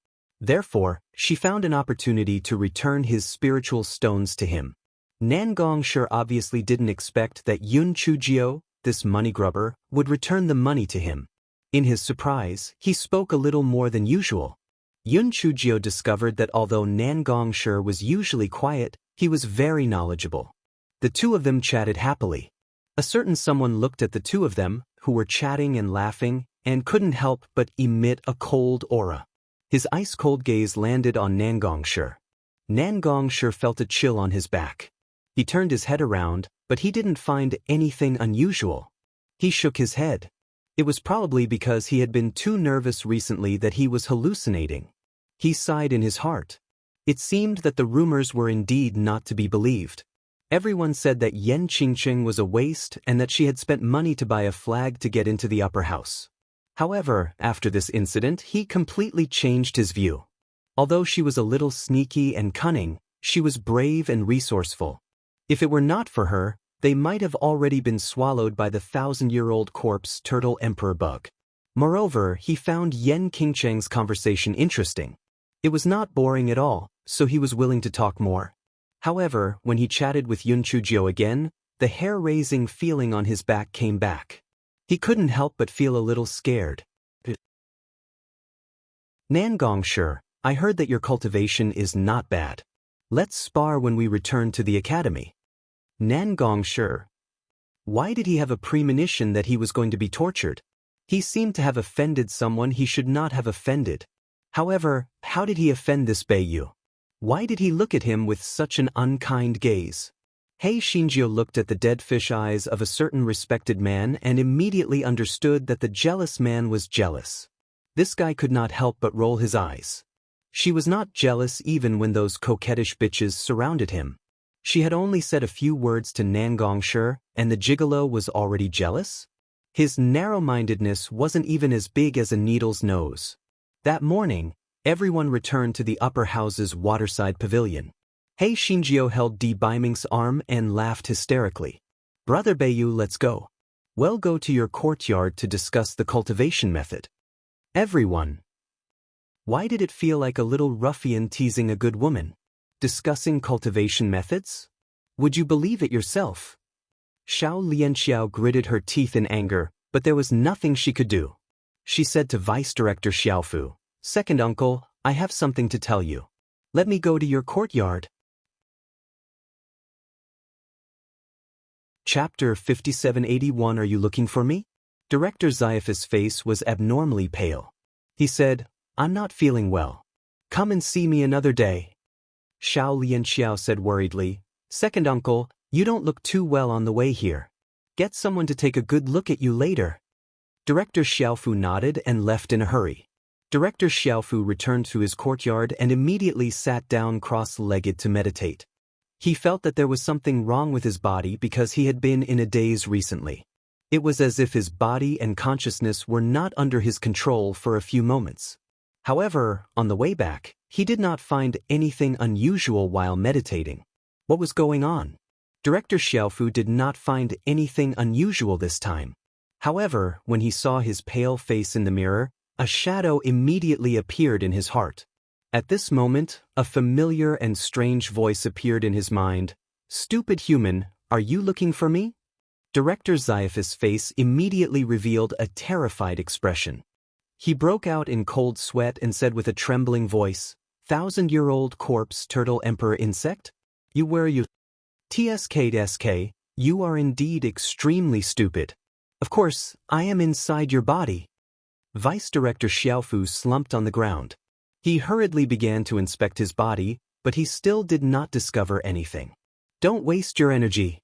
A: Therefore, she found an opportunity to return his spiritual stones to him. Nan Gongshi obviously didn't expect that Yun Chujio, this money grubber, would return the money to him. In his surprise, he spoke a little more than usual. Yun Chujio discovered that although Nan Gongshi was usually quiet, he was very knowledgeable. The two of them chatted happily. A certain someone looked at the two of them, who were chatting and laughing, and couldn't help but emit a cold aura. His ice-cold gaze landed on Nan Gongshi. Nan Gongshi felt a chill on his back. He turned his head around, but he didn't find anything unusual. He shook his head. It was probably because he had been too nervous recently that he was hallucinating. He sighed in his heart. It seemed that the rumors were indeed not to be believed. Everyone said that Yan Qingqing was a waste and that she had spent money to buy a flag to get into the upper house. However, after this incident, he completely changed his view. Although she was a little sneaky and cunning, she was brave and resourceful. If it were not for her, they might have already been swallowed by the 1,000-year-old corpse turtle emperor bug. Moreover, he found Yan Qingqing's conversation interesting. It was not boring at all, so he was willing to talk more. However, when he chatted with Yun Chujio again, the hair-raising feeling on his back came back. He couldn't help but feel a little scared. Nan Gongshi, I heard that your cultivation is not bad. Let's spar when we return to the academy. Nan Gongshi. Why did he have a premonition that he was going to be tortured? He seemed to have offended someone he should not have offended. However, how did he offend this Beiyu? Why did he look at him with such an unkind gaze? Hei Xinjiu looked at the dead fish eyes of a certain respected man and immediately understood that the jealous man was jealous. This guy could not help but roll his eyes. She was not jealous even when those coquettish bitches surrounded him. She had only said a few words to Nan Gongshi, and the gigolo was already jealous? His narrow-mindedness wasn't even as big as a needle's nose. That morning, everyone returned to the upper house's waterside pavilion. Hei Xinjiu held Di Baiming's arm and laughed hysterically. Brother Beiyu, let's go. We'll go to your courtyard to discuss the cultivation method. Everyone. Why did it feel like a little ruffian teasing a good woman? Discussing cultivation methods? Would you believe it yourself? Xiao Lianxiao gritted her teeth in anger, but there was nothing she could do. She said to Vice Director Xiaofu, Second uncle, I have something to tell you. Let me go to your courtyard. Chapter 5781. Are you looking for me? Director Zaifa's face was abnormally pale. He said, I'm not feeling well. Come and see me another day. Xiao Lianxiao said worriedly, Second uncle, you don't look too well on the way here. Get someone to take a good look at you later. Director Xiaofu nodded and left in a hurry. Director Xiaofu returned to his courtyard and immediately sat down cross-legged to meditate. He felt that there was something wrong with his body because he had been in a daze recently. It was as if his body and consciousness were not under his control for a few moments. However, on the way back, he did not find anything unusual while meditating. What was going on? Director Xiaofu did not find anything unusual this time. However, when he saw his pale face in the mirror, a shadow immediately appeared in his heart. At this moment, a familiar and strange voice appeared in his mind. Stupid human, are you looking for me? Director Zaifa's face immediately revealed a terrified expression. He broke out in cold sweat and said with a trembling voice, 1,000-year-old corpse turtle emperor insect? Where are you? TSK, You are indeed extremely stupid. Of course, I am inside your body. Vice Director Xiaofu slumped on the ground. He hurriedly began to inspect his body, but he still did not discover anything. Don't waste your energy.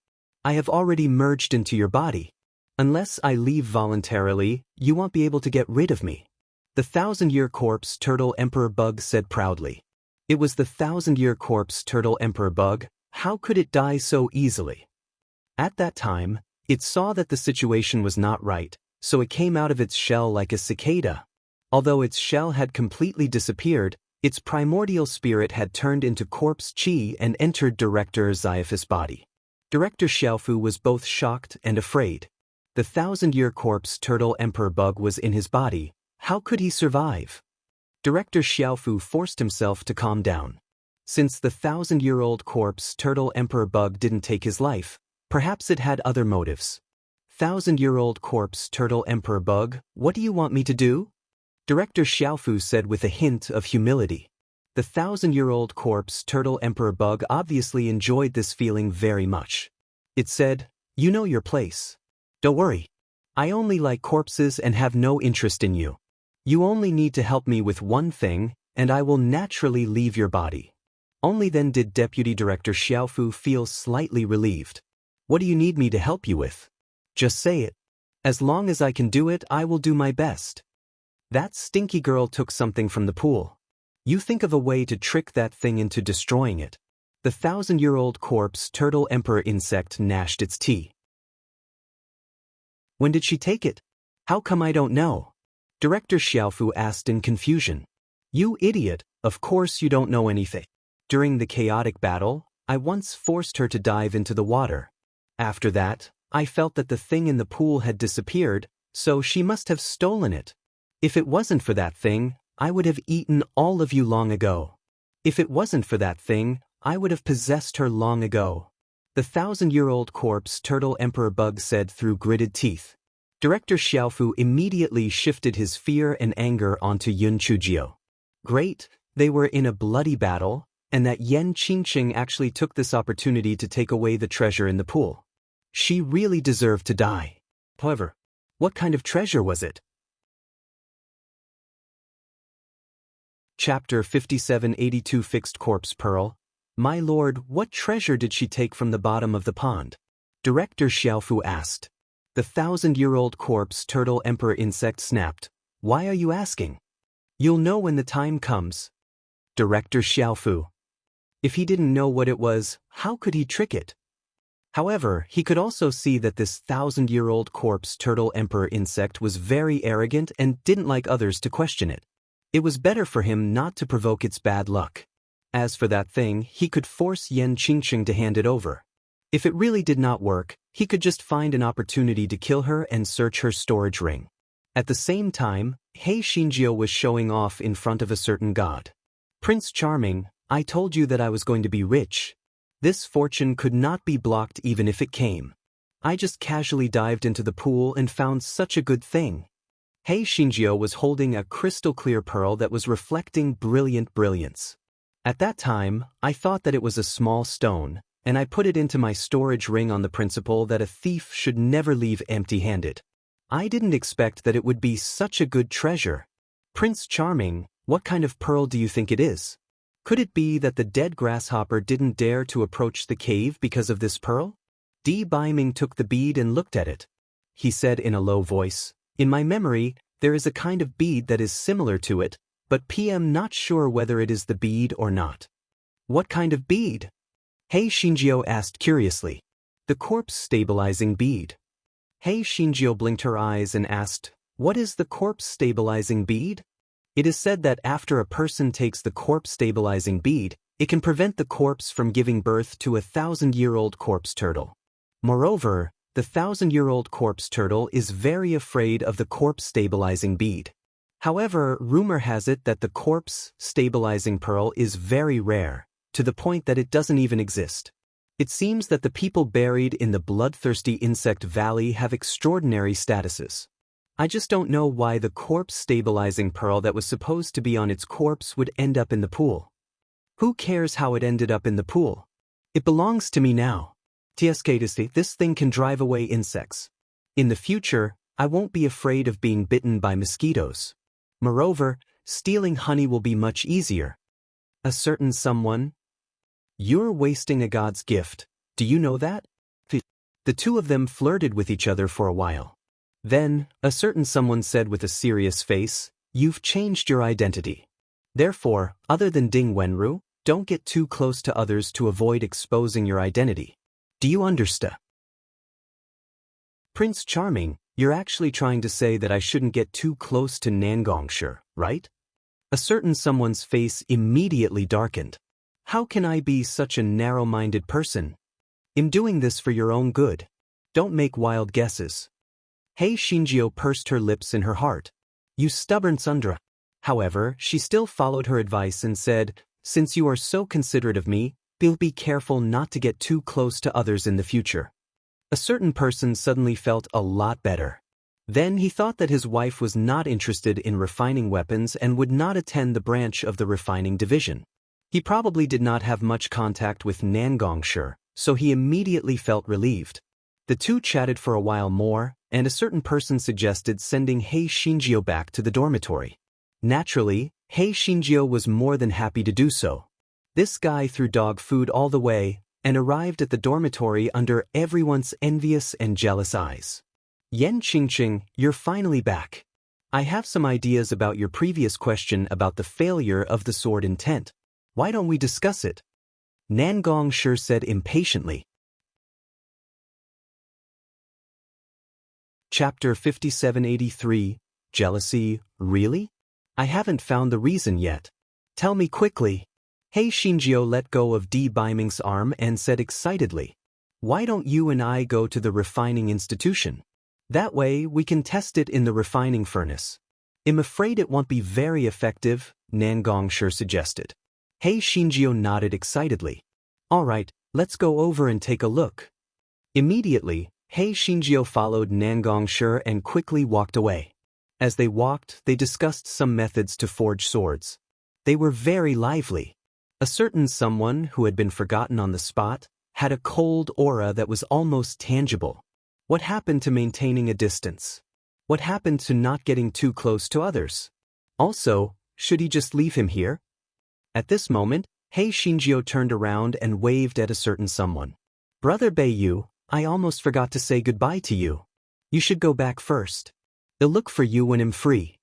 A: I have already merged into your body. Unless I leave voluntarily, you won't be able to get rid of me. The 1,000-year corpse turtle emperor bug said proudly. It was the 1,000-year corpse turtle emperor bug. How could it die so easily? At that time, it saw that the situation was not right, so it came out of its shell like a cicada. Although its shell had completely disappeared, its primordial spirit had turned into corpse chi and entered Director Xiophus' body. Director Xiaofu was both shocked and afraid. The 1,000-year corpse turtle emperor bug was in his body. How could he survive? Director Xiaofu forced himself to calm down. Since the 1,000-year-old corpse turtle emperor bug didn't take his life, perhaps it had other motives. 1,000-year-old corpse turtle emperor bug, what do you want me to do? Director Xiaofu said with a hint of humility. The 1,000-year-old corpse turtle emperor bug obviously enjoyed this feeling very much. It said, you know your place. Don't worry. I only like corpses and have no interest in you. You only need to help me with one thing, and I will naturally leave your body. Only then did Deputy Director Xiaofu feel slightly relieved. What do you need me to help you with? Just say it. As long as I can do it, I will do my best. That stinky girl took something from the pool. You think of a way to trick that thing into destroying it. The 1,000-year-old corpse turtle emperor insect gnashed its teeth. When did she take it? How come I don't know? Director Xiaofu asked in confusion. You idiot, of course you don't know anything. During the chaotic battle, I once forced her to dive into the water. After that, I felt that the thing in the pool had disappeared, so she must have stolen it. If it wasn't for that thing, I would have eaten all of you long ago. If it wasn't for that thing, I would have possessed her long ago. The 1,000-year-old corpse turtle emperor bug said through gritted teeth. Director Xiaofu immediately shifted his fear and anger onto Yun Chujio. Great, they were in a bloody battle, and that Yen Qingqing actually took this opportunity to take away the treasure in the pool. She really deserved to die. However, what kind of treasure was it? Chapter 5782 Fixed Corpse Pearl. My lord, what treasure did she take from the bottom of the pond? Director Xiaofu asked. The 1,000-year-old corpse turtle emperor insect snapped. Why are you asking? You'll know when the time comes. Director Xiaofu. If he didn't know what it was, how could he trick it? However, he could also see that this 1,000-year-old corpse turtle emperor insect was very arrogant and didn't like others to question it. It was better for him not to provoke its bad luck. As for that thing, he could force Yen Qingqing to hand it over. If it really did not work, he could just find an opportunity to kill her and search her storage ring. At the same time, He Xinjiu was showing off in front of a certain god. Prince Charming, I told you that I was going to be rich. This fortune could not be blocked even if it came. I just casually dived into the pool and found such a good thing. He Xinjiu was holding a crystal-clear pearl that was reflecting brilliant brilliance. At that time, I thought that it was a small stone, and I put it into my storage ring on the principle that a thief should never leave empty-handed. I didn't expect that it would be such a good treasure. Prince Charming, what kind of pearl do you think it is? Could it be that the dead grasshopper didn't dare to approach the cave because of this pearl? Di Baiming took the bead and looked at it. He said in a low voice, in my memory, there is a kind of bead that is similar to it, but PM not sure whether it is the bead or not. What kind of bead? He Xinjiu asked curiously. The corpse stabilizing bead. He Xinjiu blinked her eyes and asked, what is the corpse stabilizing bead? It is said that after a person takes the corpse stabilizing bead, it can prevent the corpse from giving birth to a 1,000-year-old corpse turtle. Moreover, the 1,000-year-old corpse turtle is very afraid of the corpse stabilizing bead. However, rumor has it that the corpse stabilizing pearl is very rare, to the point that it doesn't even exist. It seems that the people buried in the bloodthirsty insect valley have extraordinary statuses. I just don't know why the corpse stabilizing pearl that was supposed to be on its corpse would end up in the pool. Who cares how it ended up in the pool? It belongs to me now. TSK, this thing can drive away insects. In the future, I won't be afraid of being bitten by mosquitoes. Moreover, stealing honey will be much easier. A certain someone. You're wasting a god's gift, do you know that? The two of them flirted with each other for a while. Then, a certain someone said with a serious face, you've changed your identity. Therefore, other than Ding Wenru, don't get too close to others to avoid exposing your identity. Do you understand? Prince Charming, you're actually trying to say that I shouldn't get too close to Nangongsher, right? A certain someone's face immediately darkened. How can I be such a narrow-minded person? I'm doing this for your own good. Don't make wild guesses. Hei Shinjio pursed her lips in her heart. You stubborn Sundra. However, she still followed her advice and said, since you are so considerate of me, be careful not to get too close to others in the future. A certain person suddenly felt a lot better. Then he thought that his wife was not interested in refining weapons and would not attend the branch of the refining division. He probably did not have much contact with Nangongsher, so he immediately felt relieved. The two chatted for a while more, and a certain person suggested sending Hei Shinjio back to the dormitory. Naturally, Hei Shinjio was more than happy to do so. This guy threw dog food all the way, and arrived at the dormitory under everyone's envious and jealous eyes. Yen Qingqing, you're finally back. I have some ideas about your previous question about the failure of the sword intent. Why don't we discuss it? Nangongsher said impatiently. Chapter 5783, Jealousy, really? I haven't found the reason yet. Tell me quickly. Hei Shinjio let go of Di Baiming's arm and said excitedly, why don't you and I go to the refining institution? That way we can test it in the refining furnace. I'm afraid it won't be very effective, Nangongsher suggested. Hei Shinjio nodded excitedly. All right, let's go over and take a look. Immediately, Hei Shinjio followed Nangongsher and quickly walked away. As they walked, they discussed some methods to forge swords. They were very lively. A certain someone who had been forgotten on the spot had a cold aura that was almost tangible. What happened to maintaining a distance? What happened to not getting too close to others? Also, should he just leave him here? At this moment, Hei Shinjio turned around and waved at a certain someone. Brother Beiyu, I almost forgot to say goodbye to you. You should go back first. I'll look for you when I'm free.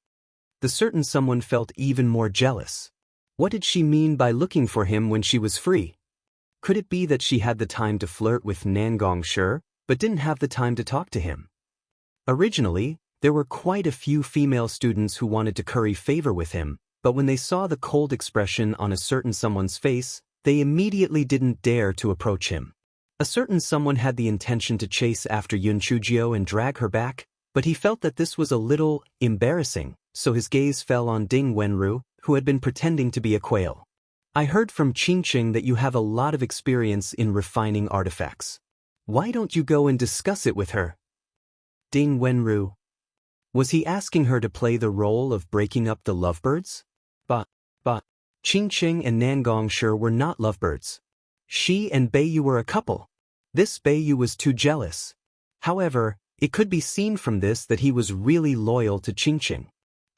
A: The certain someone felt even more jealous. What did she mean by looking for him when she was free? Could it be that she had the time to flirt with Nangongsher, but didn't have the time to talk to him? Originally, there were quite a few female students who wanted to curry favor with him, but when they saw the cold expression on a certain someone's face, they immediately didn't dare to approach him. A certain someone had the intention to chase after Yun Chujio and drag her back, but he felt that this was a little embarrassing, so his gaze fell on Ding Wenru, who had been pretending to be a quail. I heard from Qingqing that you have a lot of experience in refining artifacts. Why don't you go and discuss it with her? Ding Wenru. Was he asking her to play the role of breaking up the lovebirds? But, Qingqing and Nangongsher were not lovebirds. She and Beiyu were a couple. This Beiyu was too jealous. However, it could be seen from this that he was really loyal to Qingqing.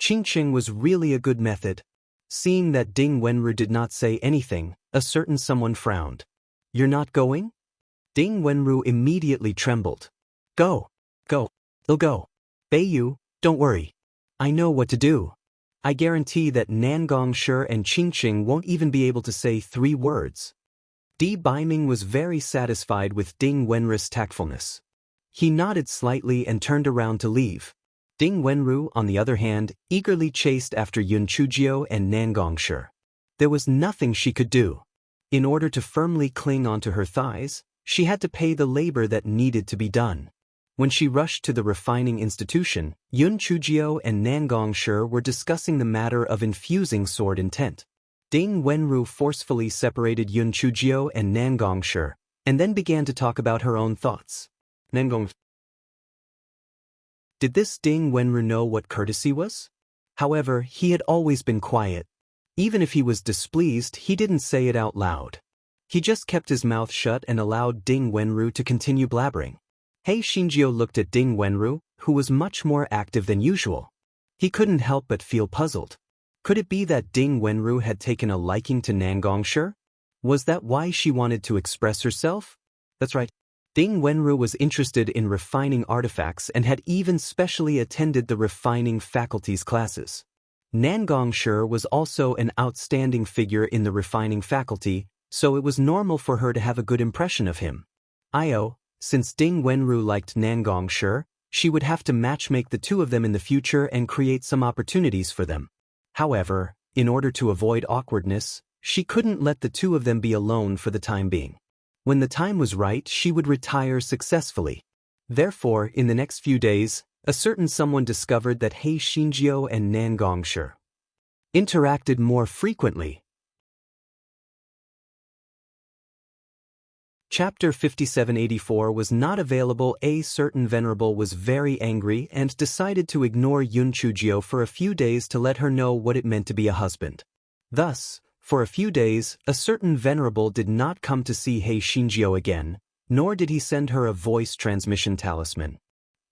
A: Qingqing was really a good method. Seeing that Ding Wenru did not say anything, a certain someone frowned. You're not going? Ding Wenru immediately trembled. Go. I'll go. Beiyu, don't worry. I know what to do. I guarantee that Nangongsher and Qingqing won't even be able to say 3 words. Di Baiming was very satisfied with Ding Wenru's tactfulness. He nodded slightly and turned around to leave. Ding Wenru, on the other hand, eagerly chased after Yun Chujio and Nangongsher. There was nothing she could do. In order to firmly cling onto her thighs, she had to pay the labor that needed to be done. When she rushed to the refining institution, Yun Chujio and Nangongsher were discussing the matter of infusing sword intent. Ding Wenru forcefully separated Yun Chujio and Nangongsher, and then began to talk about her own thoughts. Did this Ding Wenru know what courtesy was? However, he had always been quiet. Even if he was displeased, he didn't say it out loud. He just kept his mouth shut and allowed Ding Wenru to continue blabbering. Hei Xinjiu looked at Ding Wenru, who was much more active than usual. He couldn't help but feel puzzled. Could it be that Ding Wenru had taken a liking to Nangongshi? Was that why she wanted to express herself? That's right. Ding Wenru was interested in refining artifacts and had even specially attended the refining faculty's classes. Nangongshi was also an outstanding figure in the refining faculty, so it was normal for her to have a good impression of him. Since Ding Wenru liked Nangongshi, she would have to matchmake the two of them in the future and create some opportunities for them. However, in order to avoid awkwardness, she couldn't let the two of them be alone for the time being. When the time was right, she would retire successfully. Therefore, in the next few days, a certain someone discovered that Hei Xinjiu and Nangongshi interacted more frequently. Chapter 5784 was not available. A certain venerable was very angry and decided to ignore Yun Chujio for a few days to let her know what it meant to be a husband. Thus, for a few days, a certain venerable did not come to see Hei Xinjiu again, nor did he send her a voice transmission talisman.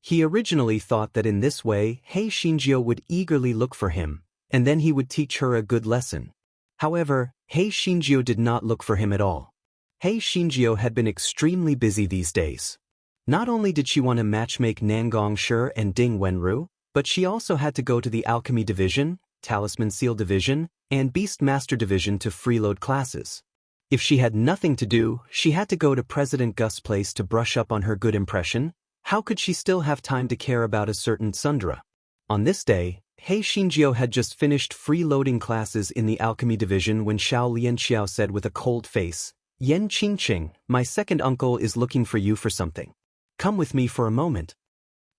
A: He originally thought that in this way Hei Xinjiu would eagerly look for him, and then he would teach her a good lesson. However, Hei Xinjiu did not look for him at all. Hei Xinjiu had been extremely busy these days. Not only did she want to matchmake Nangongshi and Ding Wenru, but she also had to go to the Alchemy Division, Talisman Seal Division, and Beastmaster Division to freeload classes. If she had nothing to do, she had to go to President Gus' place to brush up on her good impression. How could she still have time to care about a certain Sundra? On this day, Hei Xinjiu had just finished freeloading classes in the Alchemy Division when Xiao Lianxiao said with a cold face, "Yan Qingqing, my second uncle is looking for you for something. Come with me for a moment."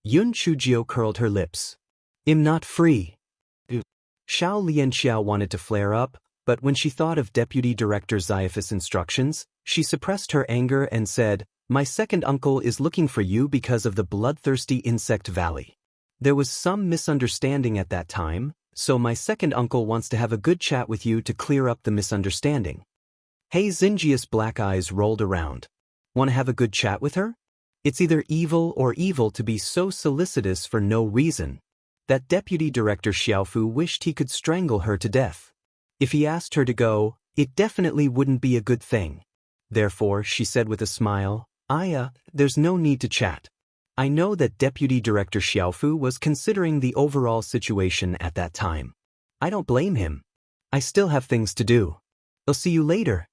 A: Yun Chujio curled her lips. "I'm not free." Xiao Lianxiao wanted to flare up, but when she thought of Deputy Director Xiophas' instructions, she suppressed her anger and said, "My second uncle is looking for you because of the bloodthirsty insect valley. There was some misunderstanding at that time, so my second uncle wants to have a good chat with you to clear up the misunderstanding." Hei Xinjiu's black eyes rolled around. Want to have a good chat with her? It's either evil or evil to be so solicitous for no reason. That Deputy Director Xiaofu wished he could strangle her to death. If he asked her to go, it definitely wouldn't be a good thing. Therefore, she said with a smile, there's no need to chat. I know that Deputy Director Xiaofu was considering the overall situation at that time. I don't blame him. I still have things to do. I'll see you later."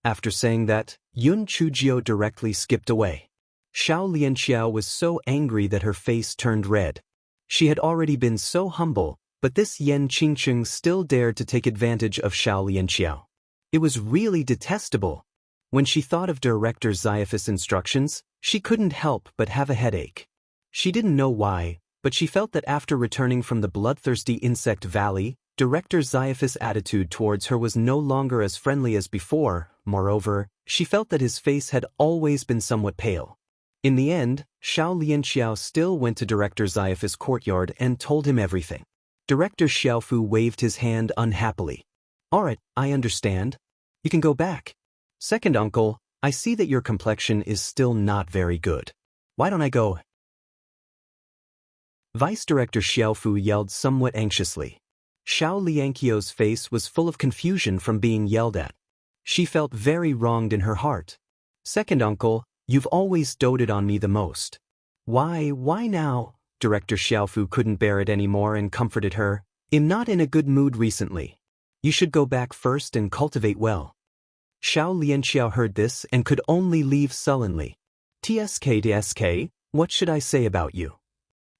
A: After saying that, Yun Chujio directly skipped away. Xiao Lianxiao was so angry that her face turned red. She had already been so humble, but this Yan Qingqing still dared to take advantage of Xiao Lianxiao. It was really detestable. When she thought of Director Xiophas' instructions, she couldn't help but have a headache. She didn't know why, but she felt that after returning from the bloodthirsty insect valley, Director Xiophas' attitude towards her was no longer as friendly as before. Moreover, she felt that his face had always been somewhat pale. In the end, Xiao Lianxiao still went to Director Xiophas' courtyard and told him everything. Director Xiaofu waved his hand unhappily. "All right, I understand. You can go back. Second uncle, I see that your complexion is still not very good. Why don't I go?" Vice Director Xiaofu yelled somewhat anxiously. Xiao Lianqiao's face was full of confusion from being yelled at. She felt very wronged in her heart. "Second uncle, you've always doted on me the most. Why now?" Director Xiaofu couldn't bear it anymore and comforted her. "I'm not in a good mood recently. You should go back first and cultivate well." Xiao Lianxiao heard this and could only leave sullenly. TSK, what should I say about you?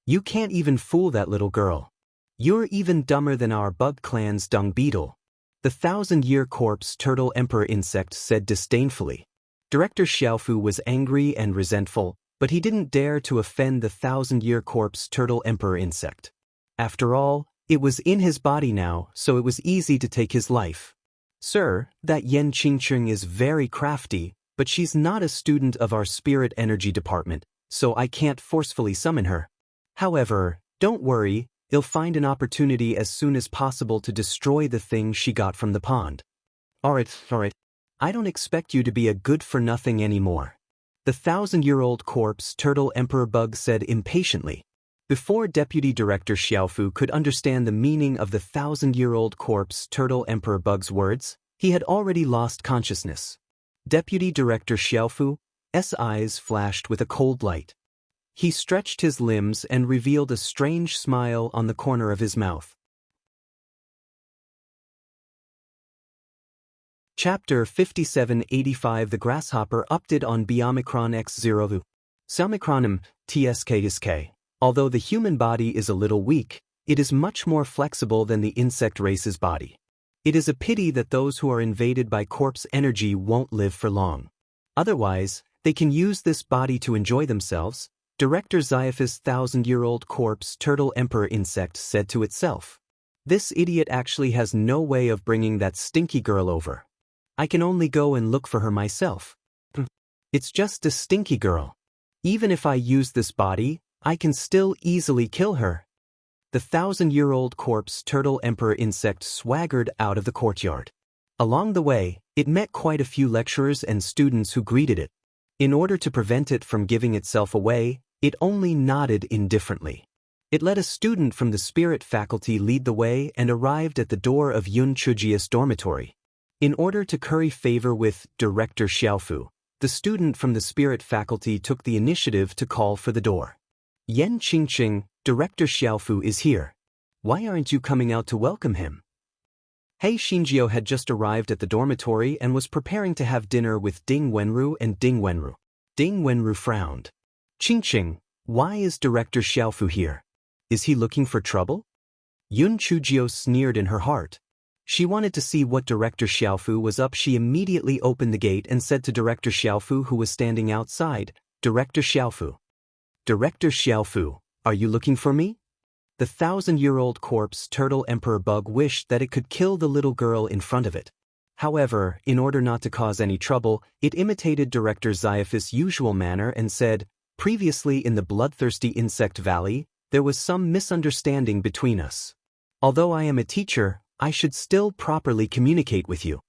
A: You can't even fool that little girl. You're even dumber than our bug clan's dung beetle." The 1,000-year corpse turtle emperor insect said disdainfully. Director Xiaofu was angry and resentful, but he didn't dare to offend the 1,000-year corpse turtle emperor insect. After all, it was in his body now, so it was easy to take his life. "Sir, that Yan Qingqing is very crafty, but she's not a student of our spirit energy department, so I can't forcefully summon her. However, don't worry, I'll find an opportunity as soon as possible to destroy the thing she got from the pond." All right. I don't expect you to be a good-for-nothing anymore. The 1,000-year-old corpse turtle emperor bug said impatiently. Before Deputy Director Xiaofu could understand the meaning of the 1,000-year-old corpse turtle emperor bug's words, he had already lost consciousness. Deputy Director Xiaofu's eyes flashed with a cold light. He stretched his limbs and revealed a strange smile on the corner of his mouth. Chapter 5785 The Grasshopper Update on Biomicron X0. Samicronim, TSK. Although the human body is a little weak, it is much more flexible than the insect race's body. It is a pity that those who are invaded by corpse energy won't live for long. Otherwise, they can use this body to enjoy themselves, Director Xiophus' 1,000-year-old corpse turtle emperor insect said to itself. This idiot actually has no way of bringing that stinky girl over. I can only go and look for her myself. It's just a stinky girl. Even if I use this body, I can still easily kill her. The 1,000-year-old corpse turtle emperor insect swaggered out of the courtyard. Along the way, it met quite a few lecturers and students who greeted it. In order to prevent it from giving itself away, it only nodded indifferently. It let a student from the spirit faculty lead the way and arrived at the door of Yun Chujia's dormitory. In order to curry favor with Director Xiaofu, the student from the spirit faculty took the initiative to call for the door. Yan Qingqing, Director Xiaofu is here. Why aren't you coming out to welcome him? He Xinjiao had just arrived at the dormitory and was preparing to have dinner with Ding Wenru and Ding Wenru. Ding Wenru frowned. Qingqing, why is Director Xiaofu here? Is he looking for trouble? Yun Chujiao sneered in her heart. She wanted to see what Director Xiaofu was up. She immediately opened the gate and said to Director Xiaofu, who was standing outside, Director Xiaofu. Director Xiaofu, are you looking for me? The 1,000-year-old corpse turtle emperor bug wished that it could kill the little girl in front of it. However, in order not to cause any trouble, it imitated Director Xiophus' usual manner and said, previously in the bloodthirsty insect valley, there was some misunderstanding between us. Although I am a teacher, I should still properly communicate with you.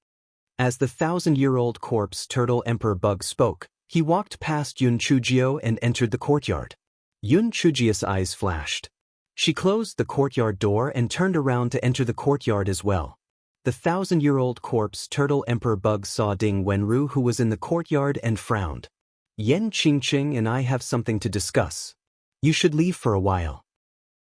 A: As the 1,000-year-old corpse turtle emperor bug spoke, he walked past Yun Chujiao and entered the courtyard. Yun Chujia's eyes flashed. She closed the courtyard door and turned around to enter the courtyard as well. The 1,000-year-old corpse turtle emperor bug saw Ding Wenru, who was in the courtyard, and frowned. Yan Qingqing and I have something to discuss. You should leave for a while.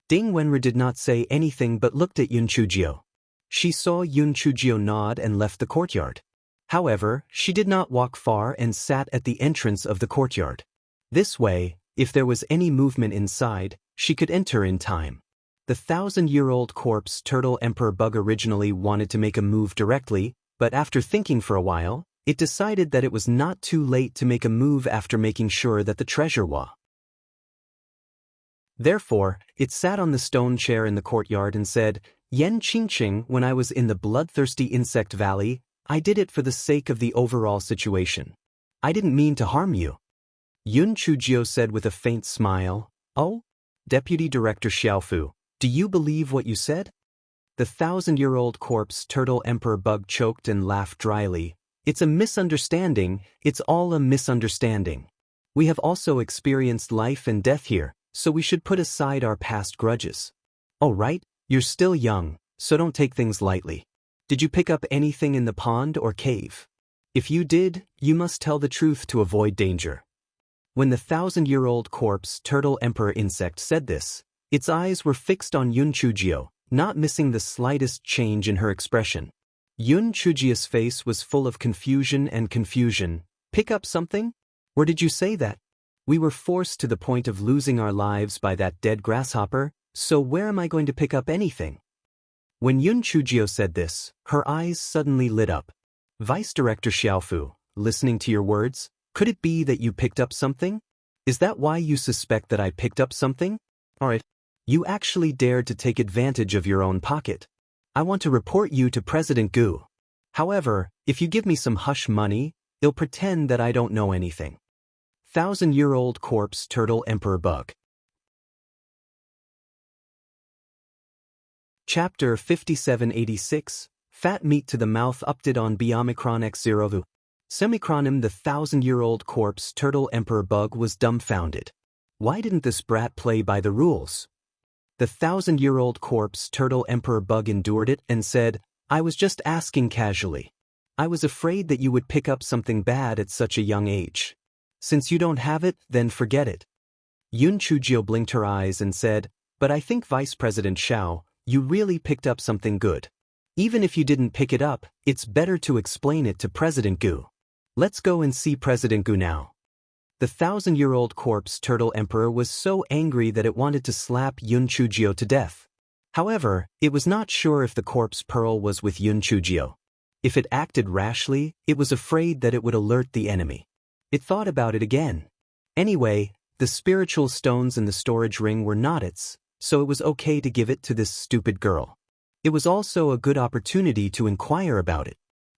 A: Ding Wenru did not say anything but looked at Yun Chujiao. She saw Yun Chujiao nod and left the courtyard. However, she did not walk far and sat at the entrance of the courtyard. This way, if there was any movement inside, she could enter in time. The 1,000-year-old corpse turtle emperor bug originally wanted to make a move directly, but after thinking for a while, it decided that it was not too late to make a move after making sure that the treasure was. Therefore, it sat on the stone chair in the courtyard and said, Yan Qingqing, when I was in the bloodthirsty insect valley, I did it for the sake of the overall situation. I didn't mean to harm you. Yun Chujiao said with a faint smile, Oh? Deputy Director Xiaofu, do you believe what you said? The 1,000-year-old corpse turtle emperor bug choked and laughed dryly. It's a misunderstanding, it's all a misunderstanding. We have also experienced life and death here, so we should put aside our past grudges. Oh right, you're still young, so don't take things lightly. Did you pick up anything in the pond or cave? If you did, you must tell the truth to avoid danger. When the 1,000-year-old corpse turtle emperor insect said this, its eyes were fixed on Yun Chujiao, not missing the slightest change in her expression. Yun Chujia's face was full of confusion and confusion. Pick up something? Or did you say that? We were forced to the point of losing our lives by that dead grasshopper, so where am I going to pick up anything? When Yun Chujiao said this, her eyes suddenly lit up. Vice Director Xiaofu, listening to your words, could it be that you picked up something? Is that why you suspect that I picked up something? Alright. You actually dared to take advantage of your own pocket. I want to report you to President Gu. However, if you give me some hush money, I'll pretend that I don't know anything. 1,000-year-old corpse turtle emperor bug. Chapter 5786, Fat Meat to the Mouth Update on Biomicron X0. Semicronim, the 1,000-year-old corpse turtle emperor bug, was dumbfounded. Why didn't this brat play by the rules? The 1,000-year-old corpse turtle emperor bug endured it and said, I was just asking casually. I was afraid that you would pick up something bad at such a young age. Since you don't have it, then forget it. Yun Chujio blinked her eyes and said, but I think Vice President Xiao, you really picked up something good. Even if you didn't pick it up, it's better to explain it to President Gu. Let's go and see President Gu now. The 1,000-year-old corpse turtle emperor was so angry that it wanted to slap Yun Chujio to death. However, it was not sure if the corpse pearl was with Yun Chujio. If it acted rashly, it was afraid that it would alert the enemy. It thought about it again. Anyway, the spiritual stones in the storage ring were not its, so it was okay to give it to this stupid girl. It was also a good opportunity to inquire about it.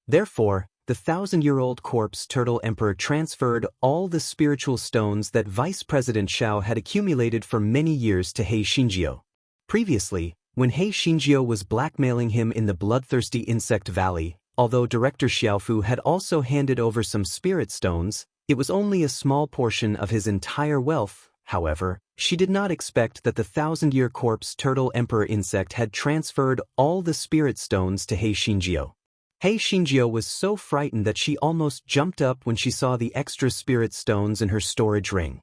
A: Therefore, the 1,000-year-old corpse turtle emperor transferred all the spiritual stones that Vice President Xiao had accumulated for many years to He Xinjiu. Previously, when He Xinjiu was blackmailing him in the bloodthirsty insect valley, although Director Xiaofu had also handed over some spirit stones, it was only a small portion of his entire wealth. However, she did not expect that the 1,000-year corpse turtle emperor insect had transferred all the spirit stones to He Xinjiu. He Xinjiu was so frightened that she almost jumped up when she saw the extra spirit stones in her storage ring.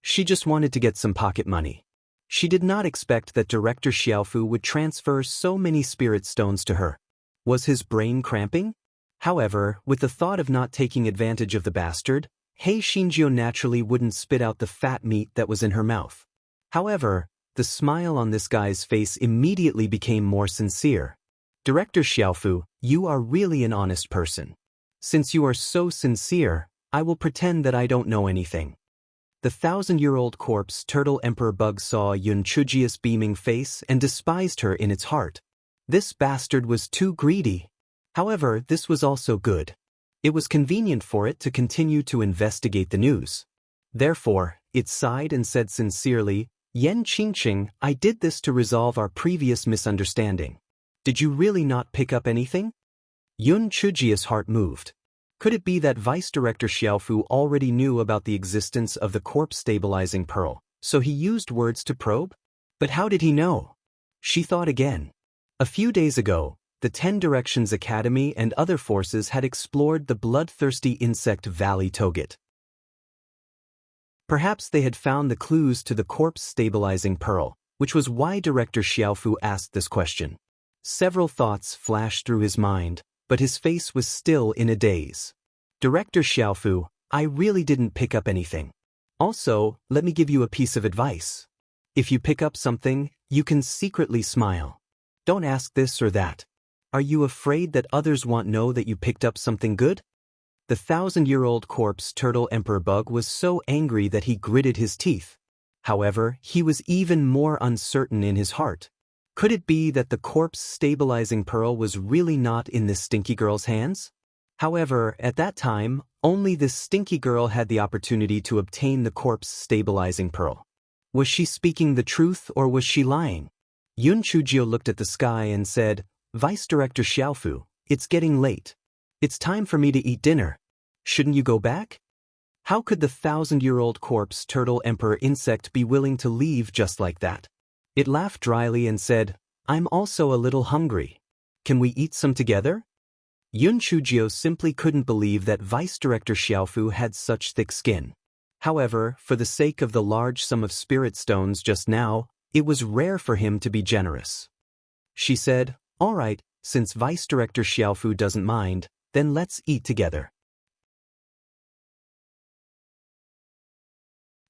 A: She just wanted to get some pocket money. She did not expect that Director Xiaofu would transfer so many spirit stones to her. Was his brain cramping? However, with the thought of not taking advantage of the bastard, He Xinjiu naturally wouldn't spit out the fat meat that was in her mouth. However, the smile on this guy's face immediately became more sincere. Director Xiaofu, you are really an honest person. Since you are so sincere, I will pretend that I don't know anything. The 1,000-year-old corpse turtle emperor bug saw Yun Chujio's beaming face and despised her in its heart. This bastard was too greedy. However, this was also good. It was convenient for it to continue to investigate the news. Therefore, it sighed and said sincerely, Yan Qingqing, I did this to resolve our previous misunderstanding. Did you really not pick up anything? Yun Chujio's heart moved. Could it be that Vice Director Xiaofu already knew about the existence of the corpse-stabilizing pearl, so he used words to probe? But how did he know? She thought again. A few days ago, the 10 Directions Academy and other forces had explored the bloodthirsty insect valley Toget. Perhaps they had found the clues to the corpse-stabilizing pearl, which was why Director Xiaofu asked this question. Several thoughts flashed through his mind, but his face was still in a daze. Director Xiaofu, I really didn't pick up anything. Also, let me give you a piece of advice. If you pick up something, you can secretly smile. Don't ask this or that. Are you afraid that others won't know that you picked up something good? The 1,000-year-old corpse turtle emperor bug was so angry that he gritted his teeth. However, he was even more uncertain in his heart. Could it be that the corpse-stabilizing pearl was really not in this stinky girl's hands? However, at that time, only this stinky girl had the opportunity to obtain the corpse-stabilizing pearl. Was she speaking the truth or was she lying? Yun Chujio looked at the sky and said, Vice Director Xiaofu, it's getting late. It's time for me to eat dinner. Shouldn't you go back? How could the 1,000-year-old corpse turtle emperor insect be willing to leave just like that? It laughed dryly and said, I'm also a little hungry. Can we eat some together? Yun Chujio simply couldn't believe that Vice Director Xiaofu had such thick skin. However, for the sake of the large sum of spirit stones just now, it was rare for him to be generous. She said, all right, since Vice Director Xiaofu doesn't mind, then let's eat together.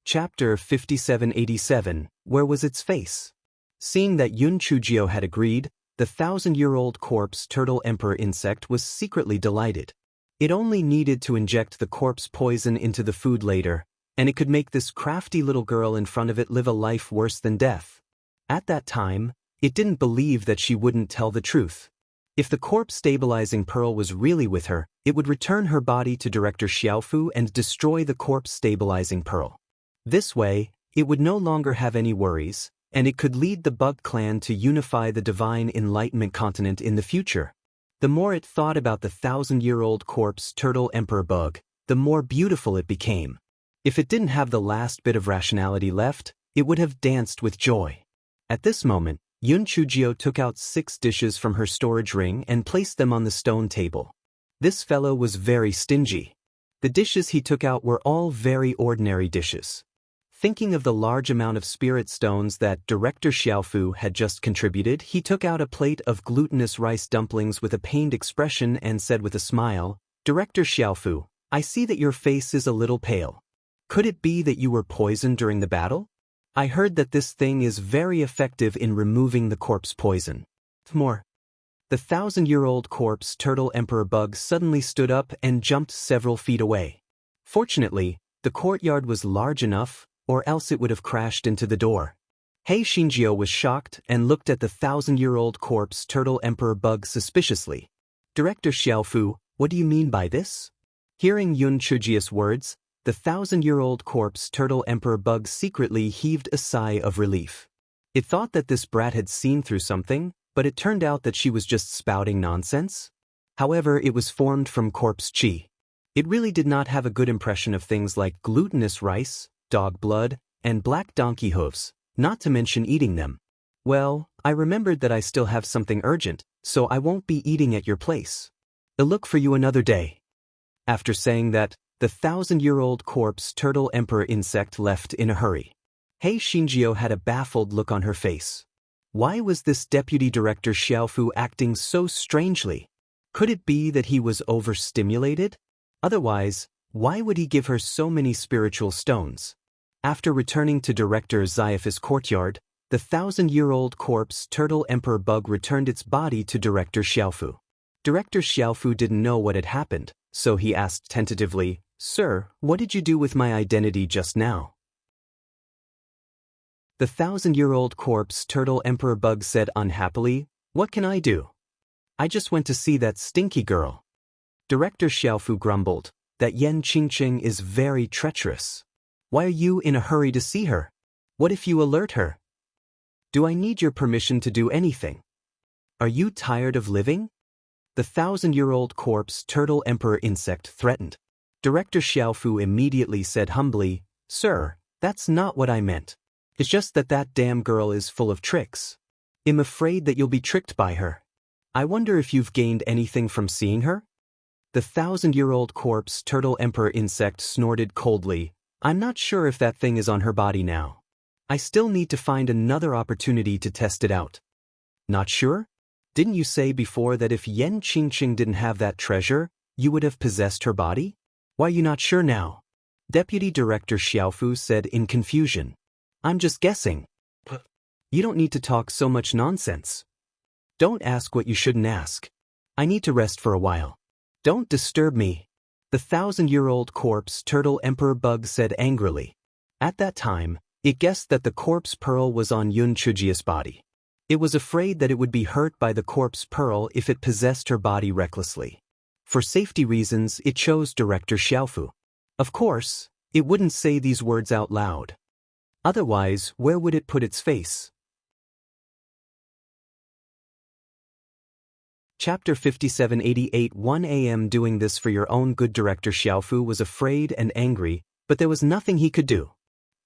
A: Chapter 5787, Where was its face? Seeing that Yun Chujio had agreed, the 1,000-year-old corpse turtle emperor insect was secretly delighted. It only needed to inject the corpse poison into the food later, and it could make this crafty little girl in front of it live a life worse than death. At that time, it didn't believe that she wouldn't tell the truth. If the corpse-stabilizing pearl was really with her, it would return her body to Director Xiaofu and destroy the corpse-stabilizing pearl. This way, it would no longer have any worries, and it could lead the Bug clan to unify the Divine Enlightenment continent in the future. The more it thought about the 1,000-year-old corpse turtle emperor bug, the more beautiful it became. If it didn't have the last bit of rationality left, it would have danced with joy. At this moment, Yun Chujio took out 6 dishes from her storage ring and placed them on the stone table. This fellow was very stingy. The dishes he took out were all very ordinary dishes. Thinking of the large amount of spirit stones that Director Xiaofu had just contributed, he took out a plate of glutinous rice dumplings with a pained expression and said with a smile, "Director Xiaofu, I see that your face is a little pale. Could it be that you were poisoned during the battle? I heard that this thing is very effective in removing the corpse poison." More. The 1,000-year-old corpse turtle emperor bug suddenly stood up and jumped several feet away. Fortunately, the courtyard was large enough, or else it would have crashed into the door. Hei Xinjiu was shocked and looked at the 1,000-year-old corpse turtle emperor bug suspiciously. "Director Xiaofu, what do you mean by this?" Hearing Yun Chujia's words, the 1,000-year-old corpse turtle emperor bug secretly heaved a sigh of relief. It thought that this brat had seen through something, but it turned out that she was just spouting nonsense. However, it was formed from corpse qi. It really did not have a good impression of things like glutinous rice, dog blood, and black donkey hooves, not to mention eating them. "Well, I remembered that I still have something urgent, so I won't be eating at your place. I'll look for you another day." After saying that, the 1,000-year-old corpse turtle emperor insect left in a hurry. Hei Xinjiu had a baffled look on her face. Why was this deputy director Xiaofu acting so strangely? Could it be that he was overstimulated? Otherwise, why would he give her so many spiritual stones? After returning to Director Xaiaph's courtyard, the 1,000-year-old corpse turtle emperor bug returned its body to Director Xiaofu. Director Xiaofu didn't know what had happened, so he asked tentatively, "Sir, what did you do with my identity just now?" The 1,000-year-old corpse turtle emperor bug said unhappily, "What can I do? I just went to see that stinky girl." Director Xiaofu grumbled, "That Yan Qingqing is very treacherous. Why are you in a hurry to see her? What if you alert her? Do I need your permission to do anything? Are you tired of living?" The 1,000-year-old corpse turtle emperor insect threatened. Director Xiaofu immediately said humbly, "Sir, that's not what I meant. It's just that that damn girl is full of tricks. I'm afraid that you'll be tricked by her. I wonder if you've gained anything from seeing her?" The 1,000-year-old corpse turtle emperor insect snorted coldly, "I'm not sure if that thing is on her body now. I still need to find another opportunity to test it out." "Not sure? Didn't you say before that if Yan Qingqing didn't have that treasure, you would have possessed her body? Why are you not sure now?" Deputy Director Xiaofu said in confusion. "I'm just guessing." "You don't need to talk so much nonsense. Don't ask what you shouldn't ask. I need to rest for a while. Don't disturb me." The 1,000-year-old corpse turtle emperor bug said angrily. At that time, it guessed that the corpse pearl was on Yun Chujia's body. It was afraid that it would be hurt by the corpse pearl if it possessed her body recklessly. For safety reasons, it chose Director Xiaofu. Of course, it wouldn't say these words out loud. Otherwise, where would it put its face? Chapter 5788 1 a.m. Doing this for your own good. Director Xiaofu was afraid and angry, but there was nothing he could do.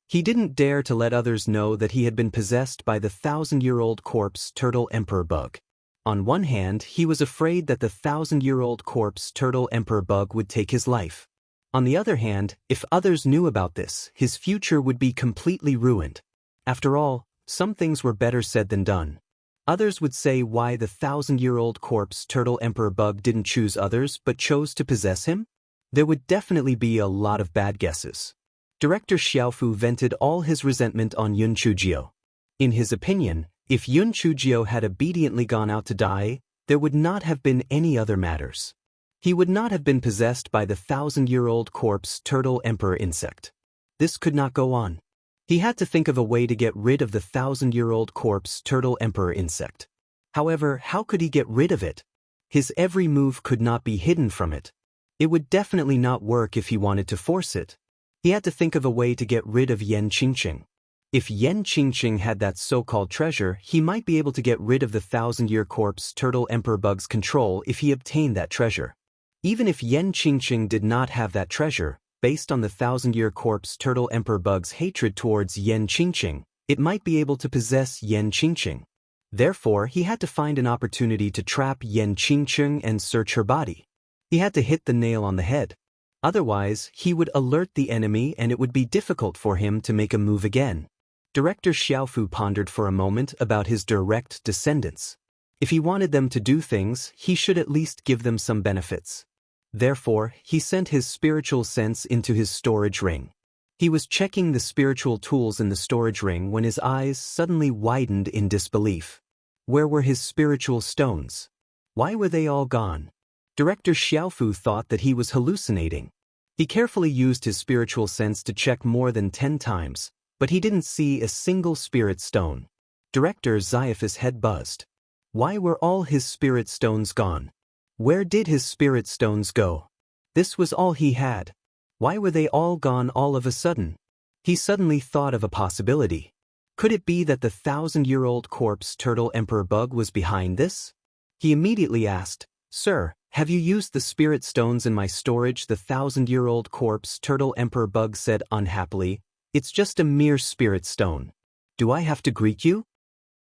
A: He didn't dare to let others know that he had been possessed by the 1,000-year-old corpse turtle emperor bug. On one hand, he was afraid that the 1,000-year-old corpse turtle emperor bug would take his life. On the other hand, if others knew about this, his future would be completely ruined. After all, some things were better said than done. Others would say why the 1,000-year-old corpse turtle emperor bug didn't choose others but chose to possess him? There would definitely be a lot of bad guesses. Director Xiaofu vented all his resentment on Yun Chujio. In his opinion, if Yun Chujio had obediently gone out to die, there would not have been any other matters. He would not have been possessed by the 1,000-year-old corpse turtle emperor insect. This could not go on. He had to think of a way to get rid of the 1,000-year-old corpse turtle emperor insect. However, how could he get rid of it? His every move could not be hidden from it. It would definitely not work if he wanted to force it. He had to think of a way to get rid of Yan Qingqing. If Yen Qingqing had that so-called treasure, he might be able to get rid of the thousand-year corpse Turtle Emperor Bug's control if he obtained that treasure. Even if Yen Qingqing did not have that treasure, based on the thousand-year corpse Turtle Emperor Bug's hatred towards Yen Qingqing, it might be able to possess Yen Qingqing. Therefore, he had to find an opportunity to trap Yen Qingqing and search her body. He had to hit the nail on the head. Otherwise, he would alert the enemy and it would be difficult for him to make a move again. Director Xiaofu pondered for a moment about his direct descendants. If he wanted them to do things, he should at least give them some benefits. Therefore, he sent his spiritual sense into his storage ring. He was checking the spiritual tools in the storage ring when his eyes suddenly widened in disbelief. Where were his spiritual stones? Why were they all gone? Director Xiaofu thought that he was hallucinating. He carefully used his spiritual sense to check more than 10 times, but he didn't see a single spirit stone. Director Xiaofu's head buzzed. Why were all his spirit stones gone? Where did his spirit stones go? This was all he had. Why were they all gone all of a sudden? He suddenly thought of a possibility. Could it be that the thousand-year-old corpse Turtle Emperor Bug was behind this? He immediately asked, "Sir, have you used the spirit stones in my storage?" The thousand-year-old corpse Turtle Emperor Bug said unhappily, "It's just a mere spirit stone. Do I have to greet you?"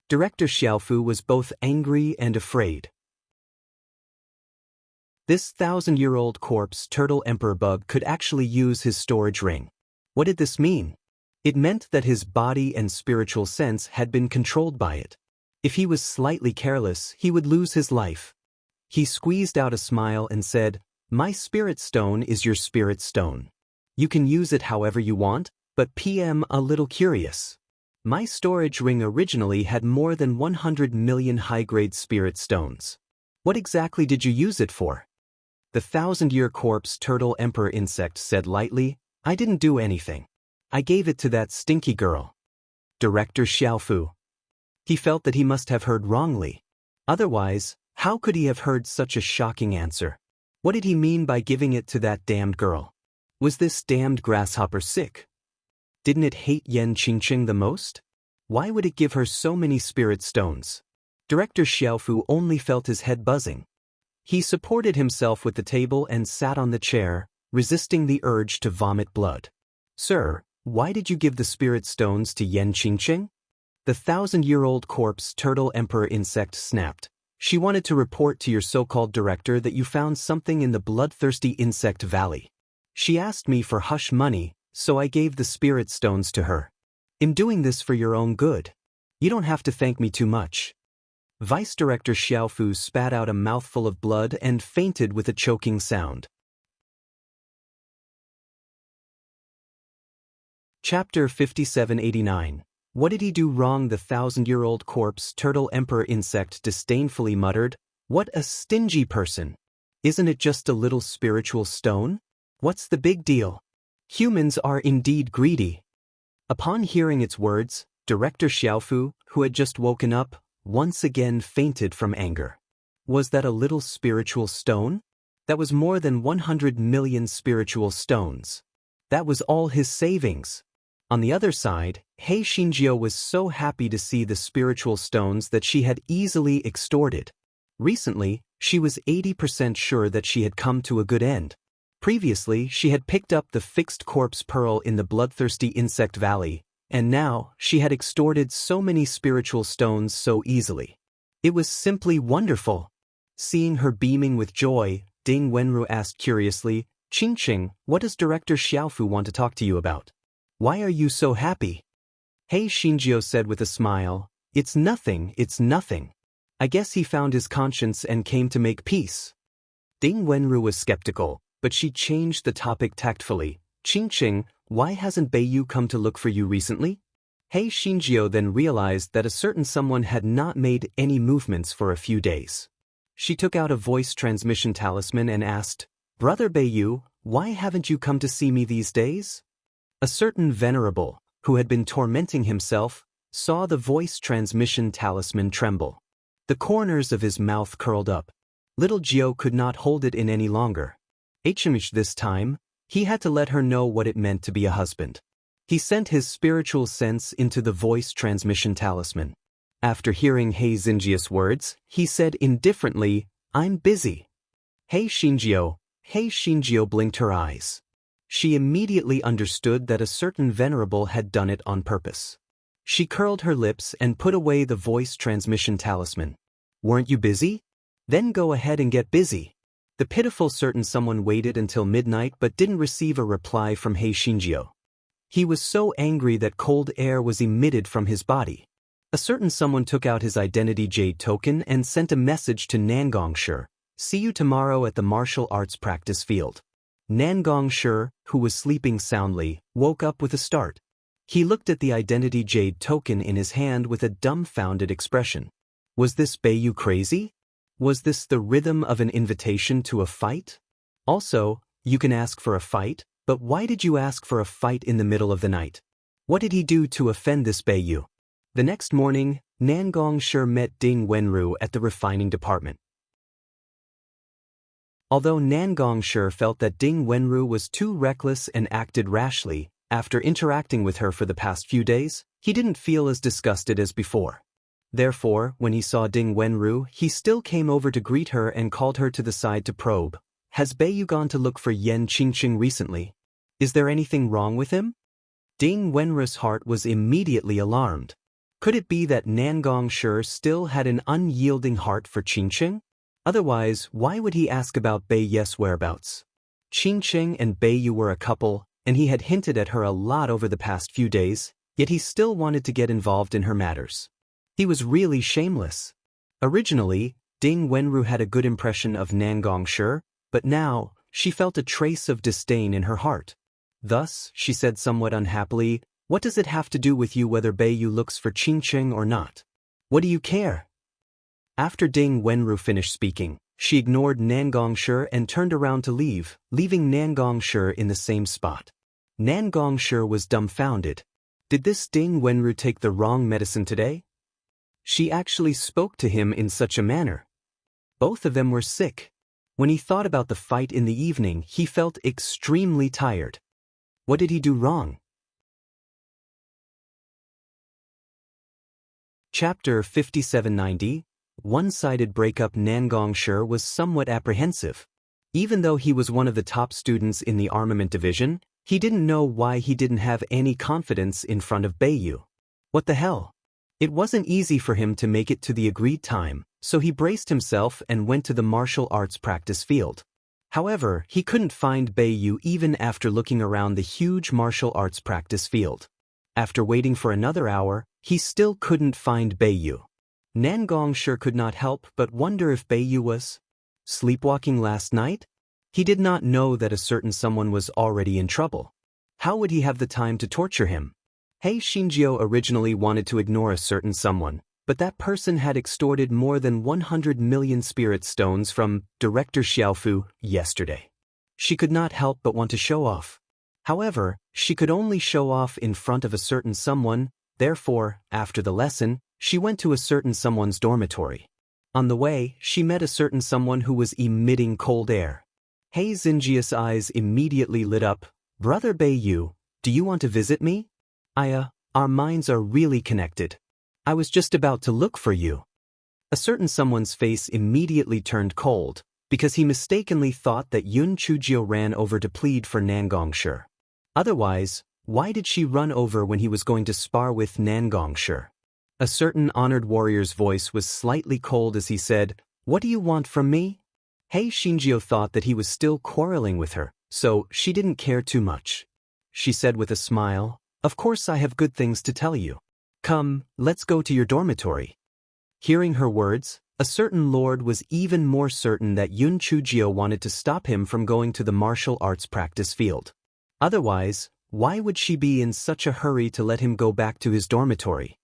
A: Director Xiaofu was both angry and afraid. This thousand-year-old corpse Turtle Emperor Bug could actually use his storage ring. What did this mean? It meant that his body and spiritual sense had been controlled by it. If he was slightly careless, he would lose his life. He squeezed out a smile and said, "My spirit stone is your spirit stone. You can use it however you want, but PM a little curious. My storage ring originally had more than 100 million high-grade spirit stones. What exactly did you use it for?" The thousand-year corpse Turtle Emperor insect said lightly, "I didn't do anything. I gave it to that stinky girl." Director Xiaofu. He felt that he must have heard wrongly. Otherwise, how could he have heard such a shocking answer? What did he mean by giving it to that damned girl? Was this damned grasshopper sick? Didn't it hate Yen Qingqing the most? Why would it give her so many spirit stones? Director Xiaofu only felt his head buzzing. He supported himself with the table and sat on the chair, resisting the urge to vomit blood. "Sir, why did you give the spirit stones to Yen Qingqing?" The thousand-year-old corpse Turtle Emperor insect snapped. "She wanted to report to your so-called director that you found something in the bloodthirsty insect valley. She asked me for hush money, so I gave the spirit stones to her. I'm doing this for your own good. You don't have to thank me too much." Vice Director Xiaofu spat out a mouthful of blood and fainted with a choking sound. Chapter 5789. What did he do wrong? The thousand-year-old corpse Turtle Emperor insect disdainfully muttered, "What a stingy person. Isn't it just a little spiritual stone? What's the big deal? Humans are indeed greedy." Upon hearing its words, Director Xiaofu, who had just woken up, once again fainted from anger. Was that a little spiritual stone? That was more than 100 million spiritual stones. That was all his savings. On the other side, Hei Xinjiu was so happy to see the spiritual stones that she had easily extorted. Recently, she was 80% sure that she had come to a good end. Previously, she had picked up the fixed corpse pearl in the bloodthirsty insect valley, and now she had extorted so many spiritual stones so easily. It was simply wonderful. Seeing her beaming with joy, Ding Wenru asked curiously, "Qingqing, what does Director Xiaofu want to talk to you about? Why are you so happy?" Hei Xinjiu said with a smile, it's nothing. I guess he found his conscience and came to make peace." Ding Wenru was skeptical, but she changed the topic tactfully. "Qingqing, why hasn't Beiyu come to look for you recently?" Hei Xinjiu then realized that a certain someone had not made any movements for a few days. She took out a voice transmission talisman and asked, "Brother Beiyu, why haven't you come to see me these days?" A certain venerable, who had been tormenting himself, saw the voice transmission talisman tremble. The corners of his mouth curled up. Little Jiao could not hold it in any longer. HMH this time, he had to let her know what it meant to be a husband. He sent his spiritual sense into the voice transmission talisman. After hearing Hei Xinjia's words, he said indifferently, "I'm busy." Hei Xinjio blinked her eyes. She immediately understood that a certain venerable had done it on purpose. She curled her lips and put away the voice transmission talisman. "Weren't you busy? Then go ahead and get busy." The pitiful certain someone waited until midnight but didn't receive a reply from Hei Xinjio. He was so angry that cold air was emitted from his body. A certain someone took out his identity jade token and sent a message to Nangong Shi. "See you tomorrow at the martial arts practice field." Nangong Shi, who was sleeping soundly, woke up with a start. He looked at the identity jade token in his hand with a dumbfounded expression. Was this Beiyu crazy? Was this the rhythm of an invitation to a fight? Also, you can ask for a fight, but why did you ask for a fight in the middle of the night? What did he do to offend this Beiyu? The next morning, Nangong Shi met Ding Wenru at the refining department. Although Nangong Shi felt that Ding Wenru was too reckless and acted rashly, after interacting with her for the past few days, he didn't feel as disgusted as before. Therefore, when he saw Ding Wenru, he still came over to greet her and called her to the side to probe. "Has Beiyu gone to look for Yan Qingqing recently? Is there anything wrong with him?" Ding Wenru's heart was immediately alarmed. Could it be that Nangong Shi still had an unyielding heart for Qingqing? Otherwise, why would he ask about Beiyu's whereabouts? Qingqing and Beiyu were a couple, and he had hinted at her a lot over the past few days, yet he still wanted to get involved in her matters. He was really shameless. Originally, Ding Wenru had a good impression of Nangong Shi, but now, she felt a trace of disdain in her heart. Thus, she said somewhat unhappily, "What does it have to do with you whether Beiyu looks for Qingqing or not? What do you care?" After Ding Wenru finished speaking, she ignored Nangong Shi and turned around to leave, leaving Nangong Shi in the same spot. Nangong Shi was dumbfounded. Did this Ding Wenru take the wrong medicine today? She actually spoke to him in such a manner. Both of them were sick. When he thought about the fight in the evening, he felt extremely tired. What did he do wrong? Chapter 5790, One-sided breakup. Nangong Shi was somewhat apprehensive. Even though he was one of the top students in the armament division, he didn't know why he didn't have any confidence in front of Beiyu. What the hell? It wasn't easy for him to make it to the agreed time, so he braced himself and went to the martial arts practice field. However, he couldn't find Beiyu even after looking around the huge martial arts practice field. After waiting for another hour, he still couldn't find Beiyu. Nangong Shi could not help but wonder if Beiyu was sleepwalking last night. He did not know that a certain someone was already in trouble. How would he have the time to torture him? Hei Xinjio originally wanted to ignore a certain someone, but that person had extorted more than 100 million spirit stones from Director Xiaofu yesterday. She could not help but want to show off. However, she could only show off in front of a certain someone, therefore, after the lesson, she went to a certain someone's dormitory. On the way, she met a certain someone who was emitting cold air. Hei Xinjia's eyes immediately lit up. "Brother Beiyu, do you want to visit me? Our minds are really connected. I was just about to look for you." A certain someone's face immediately turned cold, because he mistakenly thought that Yun Chujio ran over to plead for Nangong Shi. Otherwise, why did she run over when he was going to spar with Nangong Shi? A certain honored warrior's voice was slightly cold as he said, "What do you want from me?" Hei Xinjio thought that he was still quarreling with her, so she didn't care too much. She said with a smile, "Of course I have good things to tell you. Come, let's go to your dormitory." Hearing her words, a certain lord was even more certain that Yun Chujio wanted to stop him from going to the martial arts practice field. Otherwise, why would she be in such a hurry to let him go back to his dormitory?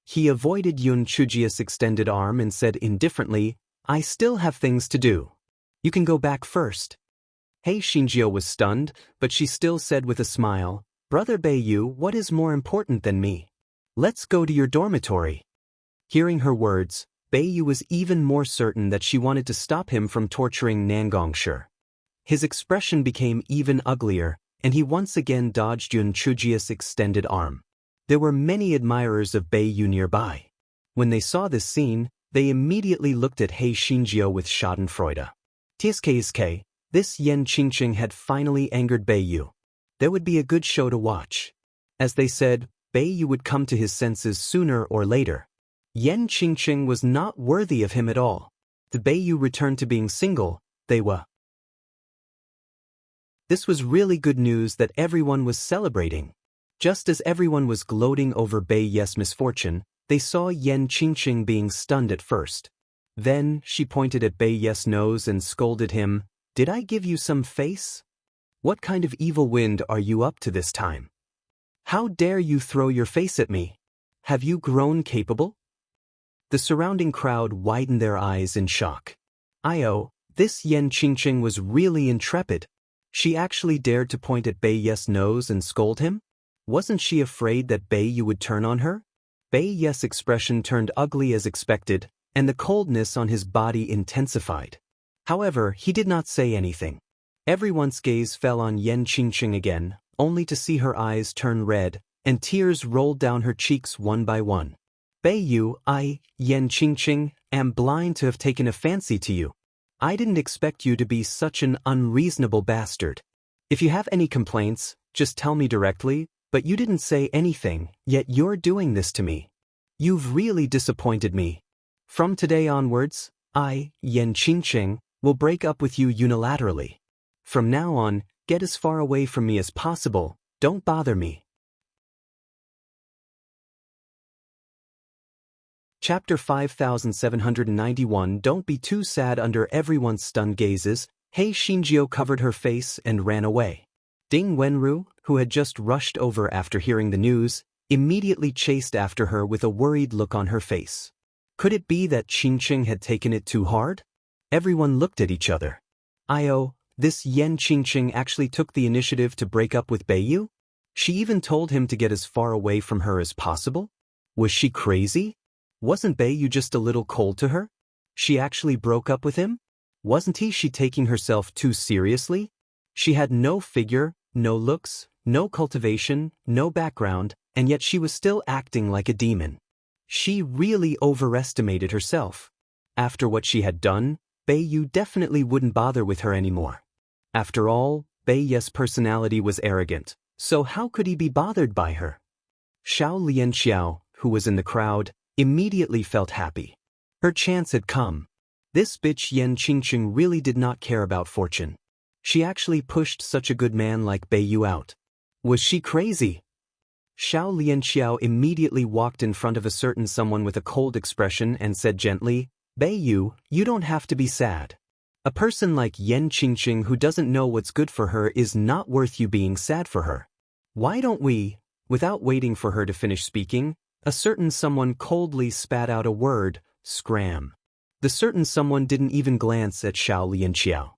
A: He avoided Yun Chujio's extended arm and said indifferently, "I still have things to do. You can go back first." Hei Xinjio was stunned, but she still said with a smile, "Brother Beiyu, what is more important than me? Let's go to your dormitory." Hearing her words, Beiyu was even more certain that she wanted to stop him from torturing Nangong Shi. His expression became even uglier, and he once again dodged Yun Chujia's extended arm. There were many admirers of Bei Yu nearby. When they saw this scene, they immediately looked at He Xinjiao with schadenfreude. Tsk, this Yen Qingqing had finally angered Bei Yu. There would be a good show to watch. As they said, Bei Yu would come to his senses sooner or later. Yen Qingqing was not worthy of him at all. The Bei Yu returned to being single, they were. This was really good news that everyone was celebrating. Just as everyone was gloating over Bei Yu's misfortune, they saw Yen Qingqing being stunned at first. Then, she pointed at Bei Yu's nose and scolded him, "Did I give you some face? What kind of evil wind are you up to this time? How dare you throw your face at me? Have you grown capable?" The surrounding crowd widened their eyes in shock. This Yen Qingqing was really intrepid. She actually dared to point at Bei Yu's nose and scold him? Wasn't she afraid that Bei Yu would turn on her? Bei Yu's expression turned ugly as expected, and the coldness on his body intensified. However, he did not say anything. Everyone's gaze fell on Yen Qingqing again, only to see her eyes turn red, and tears rolled down her cheeks one by one. "Bei Yu, Yen Qingqing, am blind to have taken a fancy to you. I didn't expect you to be such an unreasonable bastard. If you have any complaints, just tell me directly, but you didn't say anything, yet you're doing this to me. You've really disappointed me. From today onwards, Yen Qingqing, will break up with you unilaterally. From now on, get as far away from me as possible, don't bother me." Chapter 5791. Don't be too sad. Under everyone's stunned gazes, He Xinjiao covered her face and ran away. Ding Wenru, who had just rushed over after hearing the news, immediately chased after her with a worried look on her face. Could it be that Qingqing had taken it too hard? Everyone looked at each other. This Yen Qingqing actually took the initiative to break up with Bei Yu? She even told him to get as far away from her as possible? Was she crazy? Wasn't Bei Yu just a little cold to her? She actually broke up with him? Wasn't she taking herself too seriously? She had no figure, no looks, no cultivation, no background, and yet she was still acting like a demon. She really overestimated herself. After what she had done, Bei Yu definitely wouldn't bother with her anymore. After all, Bei Yu's personality was arrogant, so how could he be bothered by her? Xiao Lianxiao, who was in the crowd, immediately felt happy. Her chance had come. This bitch Yen Qingqing really did not care about fortune. She actually pushed such a good man like Bei Yu out. Was she crazy? Xiao Lianxiao immediately walked in front of a certain someone with a cold expression and said gently, "Bei Yu, you don't have to be sad. A person like Yen Qingqing who doesn't know what's good for her is not worth you being sad for her. Why don't we?" Without waiting for her to finish speaking, a certain someone coldly spat out a word, "Scram." The certain someone didn't even glance at Xiao Lianxiao.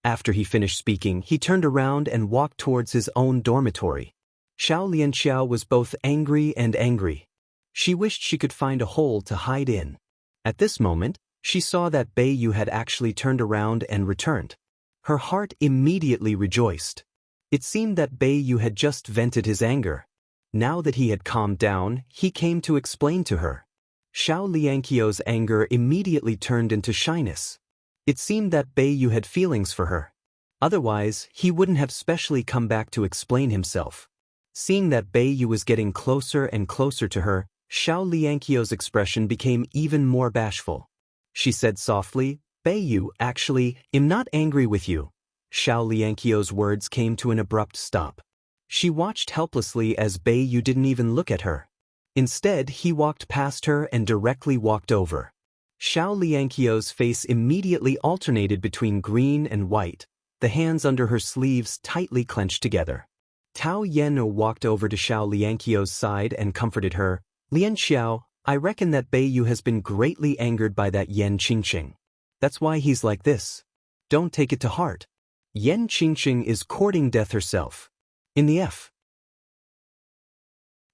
A: After he finished speaking, he turned around and walked towards his own dormitory. Xiao Lianxiao was both angry and angry. She wished she could find a hole to hide in. At this moment, she saw that Bei Yu had actually turned around and returned. Her heart immediately rejoiced. It seemed that Bei Yu had just vented his anger. Now that he had calmed down, he came to explain to her. Xiao Lianqiao's anger immediately turned into shyness. It seemed that Bei Yu had feelings for her. Otherwise, he wouldn't have specially come back to explain himself. Seeing that Bei Yu was getting closer and closer to her, Xiao Lianqiao's expression became even more bashful. She said softly, "Bei Yu, actually, I'm not angry with you." Xiao Lianqiao's words came to an abrupt stop. She watched helplessly as Bei Yu didn't even look at her. Instead, he walked past her and directly walked over. Xiao Lianqiao's face immediately alternated between green and white, the hands under her sleeves tightly clenched together. Tao Yeno walked over to Xiao Lianqiao's side and comforted her. "Lianxiao, I reckon that Bei Yu has been greatly angered by that Yen Qingqing. That's why he's like this. Don't take it to heart. Yen Qingqing is courting death herself. In the F."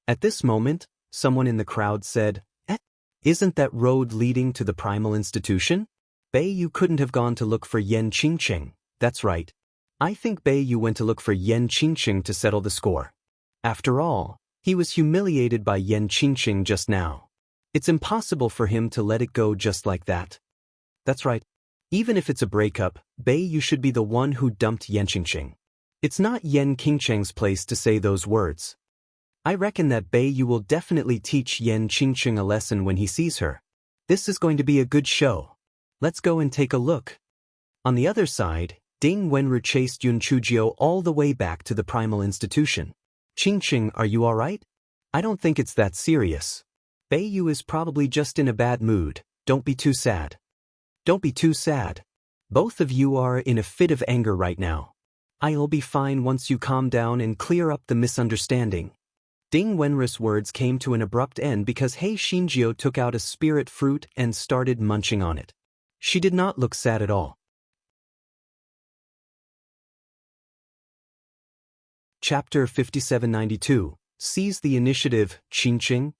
A: At this moment, someone in the crowd said, Isn't that road leading to the primal institution? Bei Yu couldn't have gone to look for Yen Qingqing. That's right. I think Bei Yu went to look for Yan Qingqing to settle the score. After all, he was humiliated by Yan Qingqing just now. It's impossible for him to let it go just like that. That's right. Even if it's a breakup, Bei Yu should be the one who dumped Yan Qingqing. It's not Yan Qingqing's place to say those words. I reckon that Bei Yu will definitely teach Yan Qingqing a lesson when he sees her. This is going to be a good show. Let's go and take a look. On the other side, Ding Wenru chased Yun Chujio all the way back to the primal institution. Qingqing, are you alright? I don't think it's that serious. Bei Yu is probably just in a bad mood. Don't be too sad. Don't be too sad. Both of you are in a fit of anger right now. I'll be fine once you calm down and clear up the misunderstanding. Ding Wenru's words came to an abrupt end because Hei Xinjiu took out a spirit fruit and started munching on it. She did not look sad at all. Chapter 5792. Seize the initiative, Qingqing.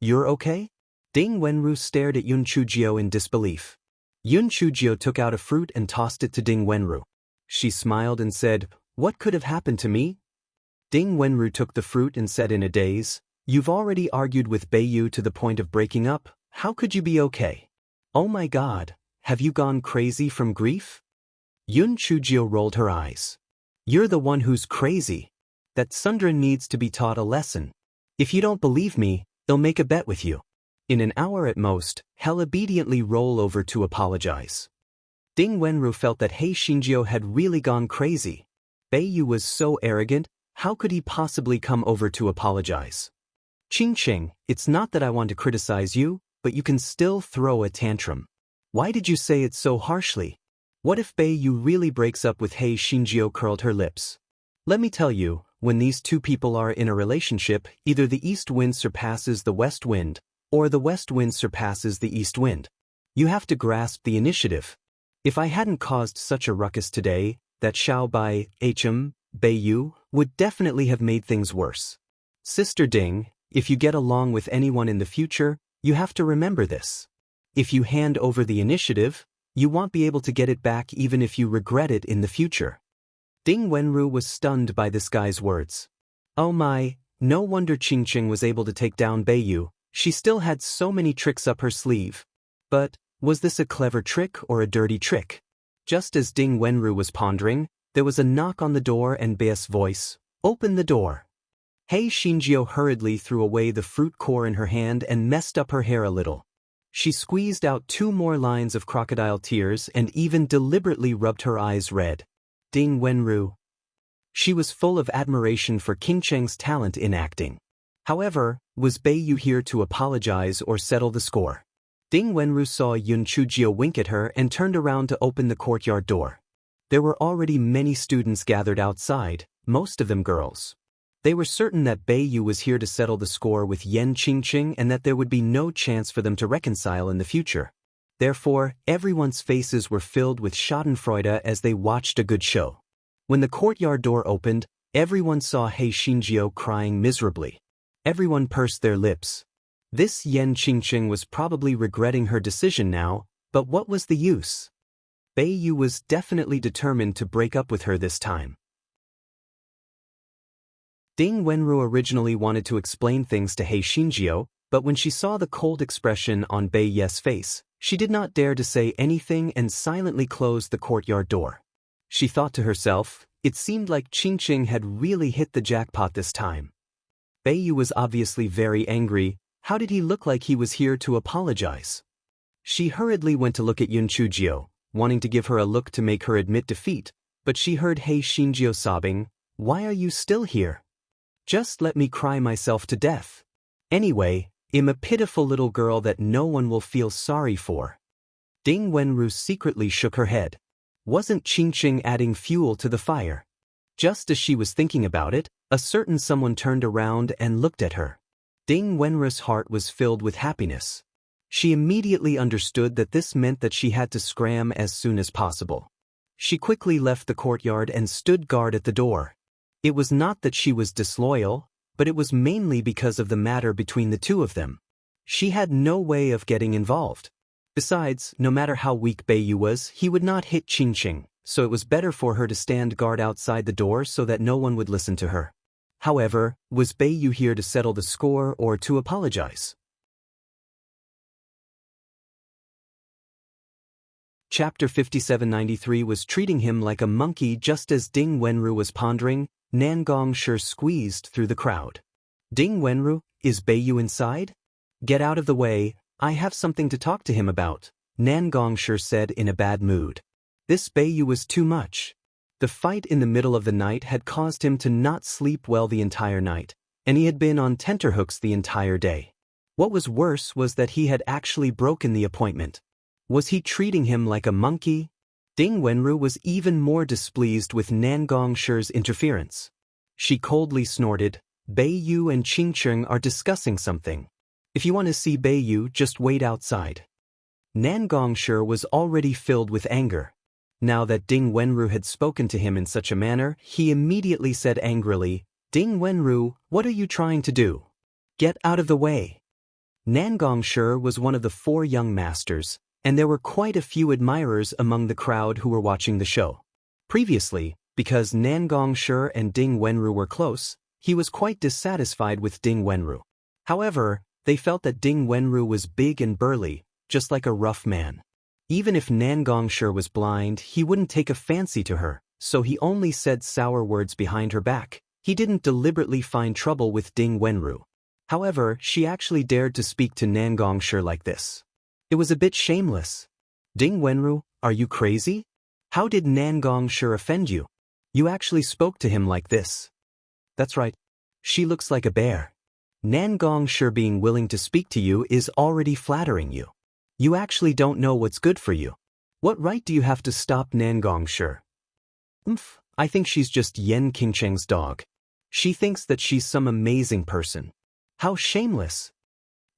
A: You're okay? Ding Wenru stared at Yun Chujio in disbelief. Yun Chujio took out a fruit and tossed it to Ding Wenru. She smiled and said, "What could have happened to me?" Ding Wenru took the fruit and said in a daze, "You've already argued with Bei Yu to the point of breaking up. How could you be okay? Oh my God, have you gone crazy from grief?" Yun Chujio rolled her eyes. "You're the one who's crazy. That Sundrin needs to be taught a lesson. If you don't believe me, they'll make a bet with you. In an hour at most, he'll obediently roll over to apologize." Ding Wenru felt that Hei Xinjiu had really gone crazy. Bei Yu was so arrogant, how could he possibly come over to apologize? "Qingqing, it's not that I want to criticize you, but you can still throw a tantrum. Why did you say it so harshly? What if Bei Yu really breaks up with Hei Xinjiu?" Curled her lips. "Let me tell you, when these two people are in a relationship, either the east wind surpasses the west wind, or the west wind surpasses the east wind. You have to grasp the initiative. If I hadn't caused such a ruckus today, that Xiao Bai, Bei Yu, would definitely have made things worse. Sister Ding, if you get along with anyone in the future, you have to remember this. If you hand over the initiative, you won't be able to get it back even if you regret it in the future." Ding Wenru was stunned by this guy's words. Oh my, no wonder Qingqing was able to take down Bei Yu. She still had so many tricks up her sleeve. But, was this a clever trick or a dirty trick? Just as Ding Wenru was pondering, there was a knock on the door and Bei's voice, "Open the door." Hei Xinjiu hurriedly threw away the fruit core in her hand and messed up her hair a little. She squeezed out 2 more lines of crocodile tears and even deliberately rubbed her eyes red. Ding Wenru. She was full of admiration for Qingqing's talent in acting. However, was Bei Yu here to apologize or settle the score? Ding Wenru saw Yun Chujio wink at her and turned around to open the courtyard door. There were already many students gathered outside, most of them girls. They were certain that Bei Yu was here to settle the score with Yan Qingqing and that there would be no chance for them to reconcile in the future. Therefore, everyone's faces were filled with schadenfreude as they watched a good show. When the courtyard door opened, everyone saw Hei Xinjiu crying miserably. Everyone pursed their lips. This Yan Qingqing was probably regretting her decision now, but what was the use? Bei Yu was definitely determined to break up with her this time. Ding Wenru originally wanted to explain things to Hei Xinjiu, but when she saw the cold expression on Bei Ye's face, she did not dare to say anything and silently closed the courtyard door. She thought to herself, it seemed like Qingqing had really hit the jackpot this time. Bei Yu was obviously very angry. How did he look like he was here to apologize? She hurriedly went to look at Yun Chujio, wanting to give her a look to make her admit defeat, but she heard Hei Xinjiu sobbing, "Why are you still here? Just let me cry myself to death. Anyway, I'm a pitiful little girl that no one will feel sorry for." Ding Wenru secretly shook her head. Wasn't Qingqing adding fuel to the fire? Just as she was thinking about it, a certain someone turned around and looked at her. Ding Wenru's heart was filled with happiness. She immediately understood that this meant that she had to scram as soon as possible. She quickly left the courtyard and stood guard at the door. It was not that she was disloyal, but it was mainly because of the matter between the two of them. She had no way of getting involved. Besides, no matter how weak Bei Yu was, he would not hit Qingqing, so it was better for her to stand guard outside the door so that no one would listen to her. However, was Beiyu here to settle the score or to apologize? Chapter 5793 was treating him like a monkey. Just as Ding Wenru was pondering, Nan Gongshi squeezed through the crowd. Ding Wenru, is Beiyu inside? Get out of the way, I have something to talk to him about, Nan Gongshi said in a bad mood. This Beiyu was too much. The fight in the middle of the night had caused him to not sleep well the entire night, and he had been on tenterhooks the entire day. What was worse was that he had actually broken the appointment. Was he treating him like a monkey? Ding Wenru was even more displeased with Nan Gongshi's interference. She coldly snorted, Beiyu and Qingcheng are discussing something. If you want to see Beiyu, just wait outside. Nan Gongshi was already filled with anger. Now that Ding Wenru had spoken to him in such a manner, he immediately said angrily, Ding Wenru, what are you trying to do? Get out of the way. Nan Gongshi was one of the 4 young masters, and there were quite a few admirers among the crowd who were watching the show. Previously, because Nan Gongshi and Ding Wenru were close, he was quite dissatisfied with Ding Wenru. However, they felt that Ding Wenru was big and burly, just like a rough man. Even if Nan Gongshi was blind, he wouldn't take a fancy to her, so he only said sour words behind her back. He didn't deliberately find trouble with Ding Wenru. However, she actually dared to speak to Nan Gongshi like this. It was a bit shameless. Ding Wenru, are you crazy? How did Nan Gongshi offend you? You actually spoke to him like this. That's right. She looks like a bear. Nan Gongshi being willing to speak to you is already flattering you. You actually don't know what's good for you. What right do you have to stop Nan Gongshi? I think she's just Yan Qingcheng's dog. She thinks that she's some amazing person. How shameless.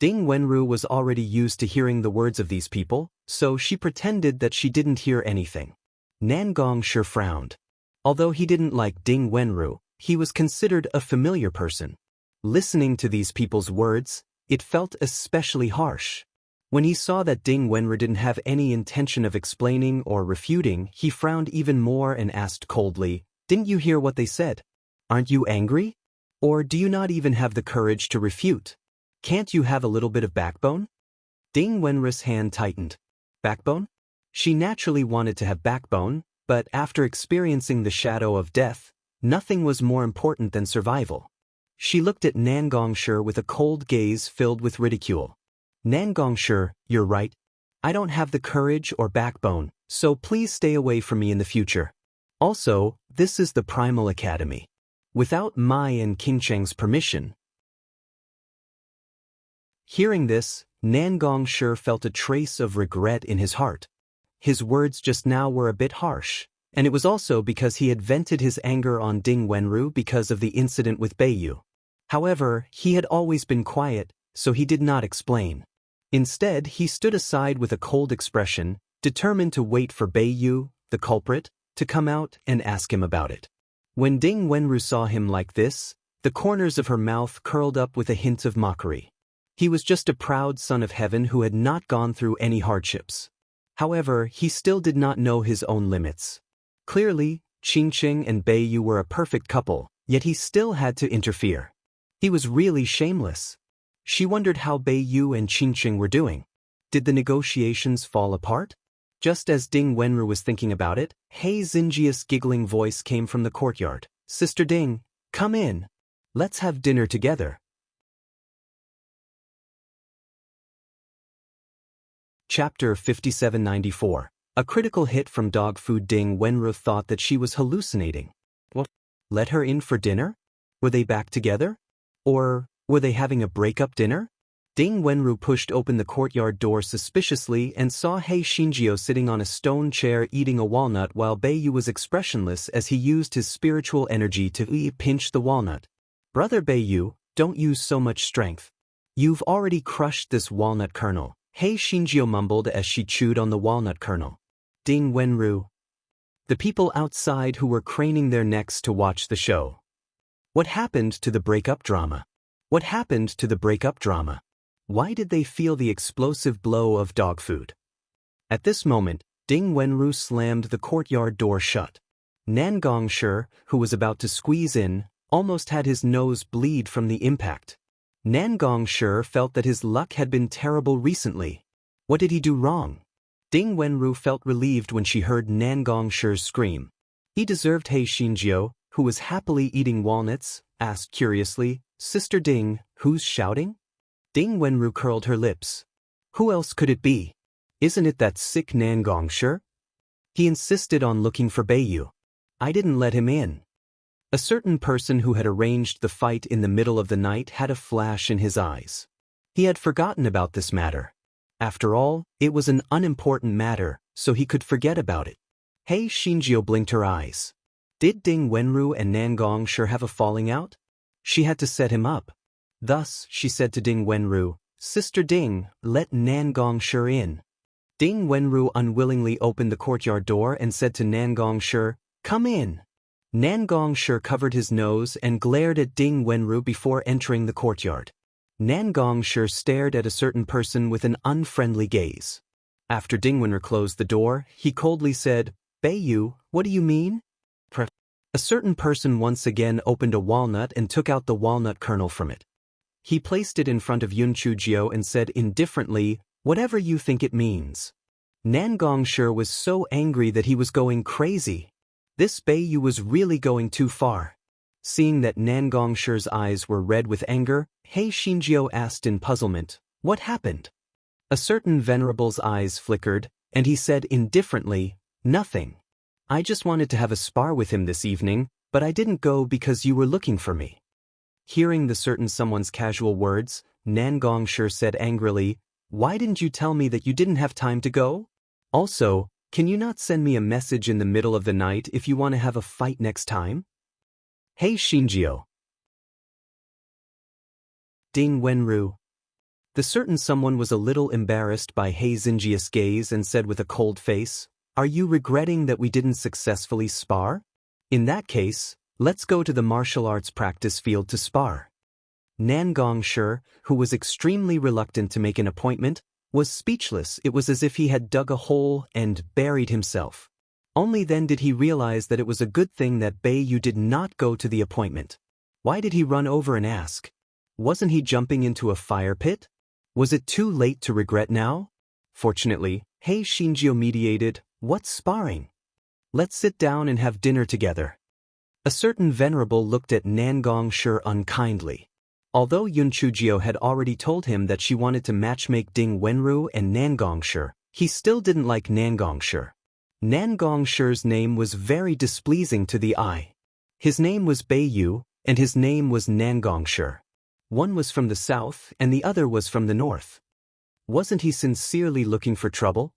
A: Ding Wenru was already used to hearing the words of these people, so she pretended that she didn't hear anything. Nan Gongshi frowned. Although he didn't like Ding Wenru, he was considered a familiar person. Listening to these people's words, it felt especially harsh. When he saw that Ding Wenru didn't have any intention of explaining or refuting, he frowned even more and asked coldly, Didn't you hear what they said? Aren't you angry? Or do you not even have the courage to refute? Can't you have a little bit of backbone? Ding Wenru's hand tightened. Backbone? She naturally wanted to have backbone, but after experiencing the shadow of death, nothing was more important than survival. She looked at Nan Gongshi with a cold gaze filled with ridicule. Nan Gongshi, you're right. I don't have the courage or backbone, so please stay away from me in the future. Also, this is the Primal Academy. Without my and Qingcheng's permission. Hearing this, Nan Gongshi felt a trace of regret in his heart. His words just now were a bit harsh, and it was also because he had vented his anger on Ding Wenru because of the incident with Beiyu. However, he had always been quiet, so he did not explain. Instead, he stood aside with a cold expression, determined to wait for Beiyu, the culprit, to come out and ask him about it. When Ding Wenru saw him like this, the corners of her mouth curled up with a hint of mockery. He was just a proud son of heaven who had not gone through any hardships. However, he still did not know his own limits. Clearly, Qingcheng and Beiyu were a perfect couple, yet he still had to interfere. He was really shameless. She wondered how Beiyu and Qingcheng were doing. Did the negotiations fall apart? Just as Ding Wenru was thinking about it, He Xinjia's giggling voice came from the courtyard. Sister Ding, come in. Let's have dinner together. Chapter 5794. A critical hit from dog food. Ding Wenru thought that she was hallucinating. What? Let her in for dinner? Were they back together? Or were they having a break-up dinner? Ding Wenru pushed open the courtyard door suspiciously and saw He Xinjio sitting on a stone chair eating a walnut while Beiyu was expressionless as he used his spiritual energy to pinch the walnut. Brother Beiyu, don't use so much strength. You've already crushed this walnut kernel. He Xinjio mumbled as she chewed on the walnut kernel. Ding Wenru. The people outside who were craning their necks to watch the show. What happened to the breakup drama? What happened to the breakup drama? Why did they feel the explosive blow of dog food? At this moment, Ding Wenru slammed the courtyard door shut. Nan Gongshi, who was about to squeeze in, almost had his nose bleed from the impact. Nan Gongshi felt that his luck had been terrible recently. What did he do wrong? Ding Wenru felt relieved when she heard Nan Gongshi's scream. He deserved. He Xinjiu, who was happily eating walnuts, asked curiously, "Sister Ding, who's shouting?" Ding Wenru curled her lips. Who else could it be? Isn't it that sick Nan Gongshi? He insisted on looking for Beiyu. I didn't let him in. A certain person who had arranged the fight in the middle of the night had a flash in his eyes. He had forgotten about this matter. After all, it was an unimportant matter, so he could forget about it. He Xinjiu blinked her eyes. Did Ding Wenru and Nan Gongshi have a falling out? She had to set him up. Thus, she said to Ding Wenru, "Sister Ding, let Nan Gongshi in." Ding Wenru unwillingly opened the courtyard door and said to Nan Gongshi, "Come in." Nan Gongshi covered his nose and glared at Ding Wenru before entering the courtyard. Nan Gongshi stared at a certain person with an unfriendly gaze. After Ding Wenru closed the door, he coldly said, "Beiyu, what do you mean?" A certain person once again opened a walnut and took out the walnut kernel from it. He placed it in front of Yun Chujio and said indifferently, "Whatever you think it means." Nan Gongshi was so angry that he was going crazy. This Beiyu was really going too far. Seeing that Nan Gongshi's eyes were red with anger, He Xinjiu asked in puzzlement, "What happened?" A certain venerable's eyes flickered, and he said indifferently, "Nothing. I just wanted to have a spar with him this evening, but I didn't go because you were looking for me." Hearing the certain someone's casual words, Nan Gongshi said angrily, "Why didn't you tell me that you didn't have time to go? Also, can you not send me a message in the middle of the night if you want to have a fight next time?" He Xinjiu. Ding Wenru. The certain someone was a little embarrassed by He Xinjiu's gaze and said with a cold face, "Are you regretting that we didn't successfully spar? In that case, let's go to the martial arts practice field to spar." Nan Gongshi, who was extremely reluctant to make an appointment, was speechless. It was as if he had dug a hole and buried himself. Only then did he realize that it was a good thing that Beiyu did not go to the appointment. Why did he run over and ask? Wasn't he jumping into a fire pit? Was it too late to regret now? Fortunately, He Xinjiu mediated, "What's sparring? Let's sit down and have dinner together." A certain venerable looked at Nan Gongshi unkindly. Although Yun Chujio had already told him that she wanted to matchmake Ding Wenru and Nan Gongshi, he still didn't like Nan Gongshi. Nan Gongshi's name was very displeasing to the eye. His name was Beiyu, and his name was Nan Gongshi. One was from the south and the other was from the north. Wasn't he sincerely looking for trouble?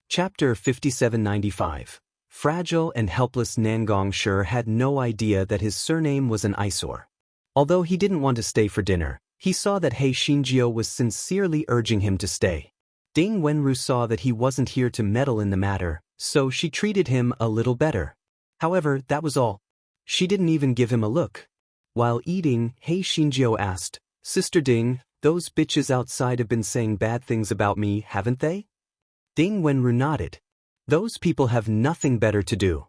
A: Chapter 5795. Fragile and helpless Nan Gongshi had no idea that his surname was an eyesore. Although he didn't want to stay for dinner, he saw that He Xinjiu was sincerely urging him to stay. Ding Wenru saw that he wasn't here to meddle in the matter, so she treated him a little better. However, that was all. She didn't even give him a look. While eating, He Xinjiu asked, "Sister Ding, those bitches outside have been saying bad things about me, haven't they?" Ding Wenru nodded. "Those people have nothing better to do."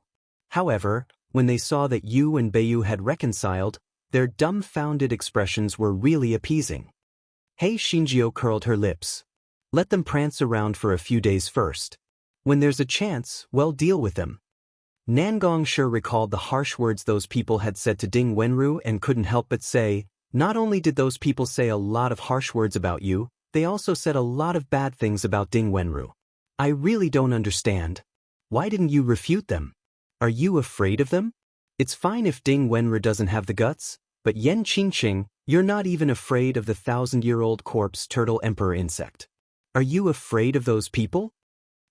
A: However, when they saw that you and Beiyu had reconciled, their dumbfounded expressions were really appeasing. He Xinjiu curled her lips. "Let them prance around for a few days first. When there's a chance, well, deal with them." Nan Gongshi recalled the harsh words those people had said to Ding Wenru and couldn't help but say, "Not only did those people say a lot of harsh words about you, they also said a lot of bad things about Ding Wenru. I really don't understand. Why didn't you refute them? Are you afraid of them? It's fine if Ding Wenru doesn't have the guts, but Yan Qingqing, you're not even afraid of the 1,000-year-old corpse turtle emperor insect. Are you afraid of those people?"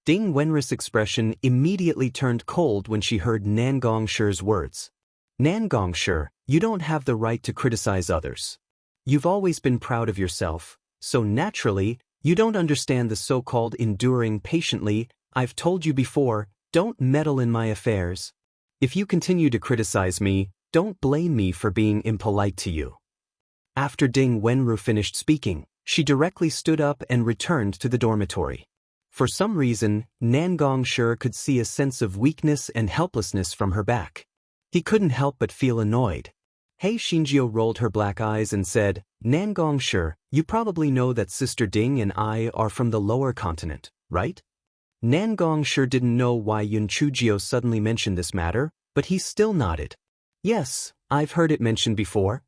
A: Ding Wenru's expression immediately turned cold when she heard Nan Gongshi's words. "Nan Gongshi, you don't have the right to criticize others. You've always been proud of yourself, so naturally, you don't understand the so-called enduring patiently. I've told you before, don't meddle in my affairs. If you continue to criticize me, don't blame me for being impolite to you." After Ding Wenru finished speaking, She directly stood up and returned to the dormitory. For some reason, Nangongshi could see a sense of weakness and helplessness from her back. He couldn't help but feel annoyed. Hei Shinjio rolled her black eyes and said, Nangongshi, you probably know that Sister Ding and I are from the lower continent, right? Nangongshi didn't know why Yun Chujio suddenly mentioned this matter, but he still nodded. Yes, I've heard it mentioned before.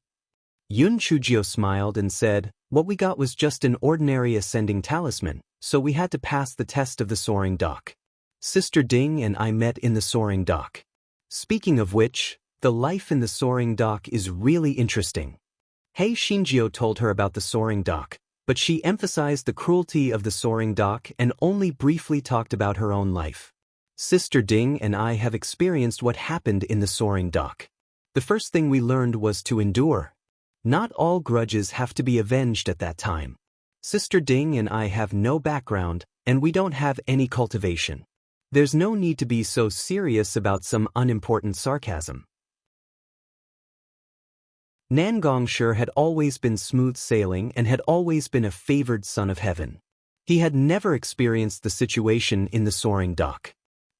A: Yun Chujio smiled and said, what we got was just an ordinary ascending talisman, so we had to pass the test of the soaring dock. Sister Ding and I met in the soaring dock. Speaking of which, the life in the soaring dock is really interesting. Hei Shinjio told her about the soaring dock, but she emphasized the cruelty of the soaring dock and only briefly talked about her own life. Sister Ding and I have experienced what happened in the soaring dock. The first thing we learned was to endure. Not all grudges have to be avenged at that time. Sister Ding and I have no background, and we don't have any cultivation. There's no need to be so serious about some unimportant sarcasm. Nangongshi had always been smooth sailing and had always been a favored son of heaven. He had never experienced the situation in the soaring dock.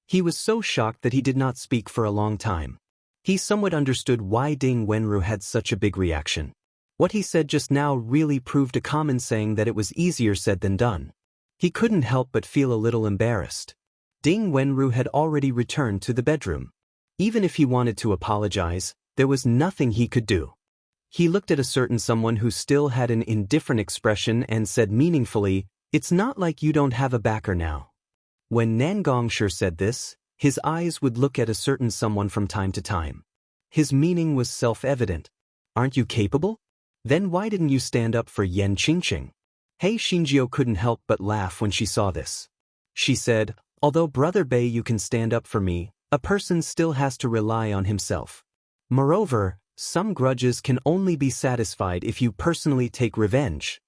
A: He was so shocked that he did not speak for a long time. He somewhat understood why Ding Wenru had such a big reaction. What he said just now really proved a common saying that it was easier said than done. He couldn't help but feel a little embarrassed. Ding Wenru had already returned to the bedroom. Even if he wanted to apologize, there was nothing he could do. He looked at a certain someone who still had an indifferent expression and said meaningfully, "It's not like you don't have a backer now." When Nangongshi said this, his eyes would look at a certain someone from time to time. His meaning was self-evident. Aren't you capable? Then why didn't you stand up for Yen Qingqing? Hei Shinjio couldn't help but laugh when she saw this. She said, although Brother Bei you can stand up for me, a person still has to rely on himself. Moreover, some grudges can only be satisfied if you personally take revenge.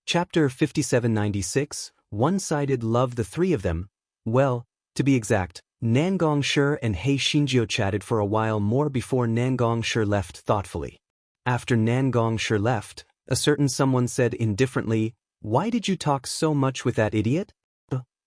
A: Chapter 5796, One-Sided Love. The three of them, well, to be exact, Nangongshi and Hei Shinjio chatted for a while more before Nangongshi left thoughtfully. After Nangongshi left, a certain someone said indifferently, "Why did you talk so much with that idiot?"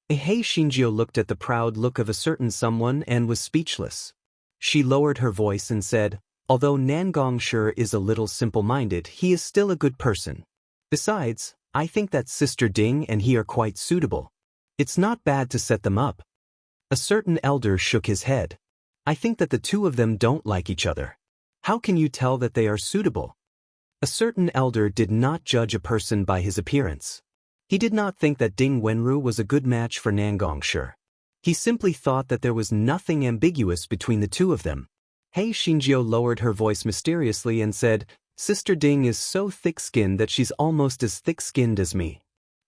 A: Hei Shinjio looked at the proud look of a certain someone and was speechless. She lowered her voice and said, although Nangongshi is a little simple-minded, he is still a good person. Besides, I think that Sister Ding and he are quite suitable. It's not bad to set them up. A certain elder shook his head. I think that the two of them don't like each other. How can you tell that they are suitable? A certain elder did not judge a person by his appearance. He did not think that Ding Wenru was a good match for Nangongshi. He simply thought that there was nothing ambiguous between the two of them. Hei Shinjio lowered her voice mysteriously and said, Sister Ding is so thick-skinned that she's almost as thick-skinned as me.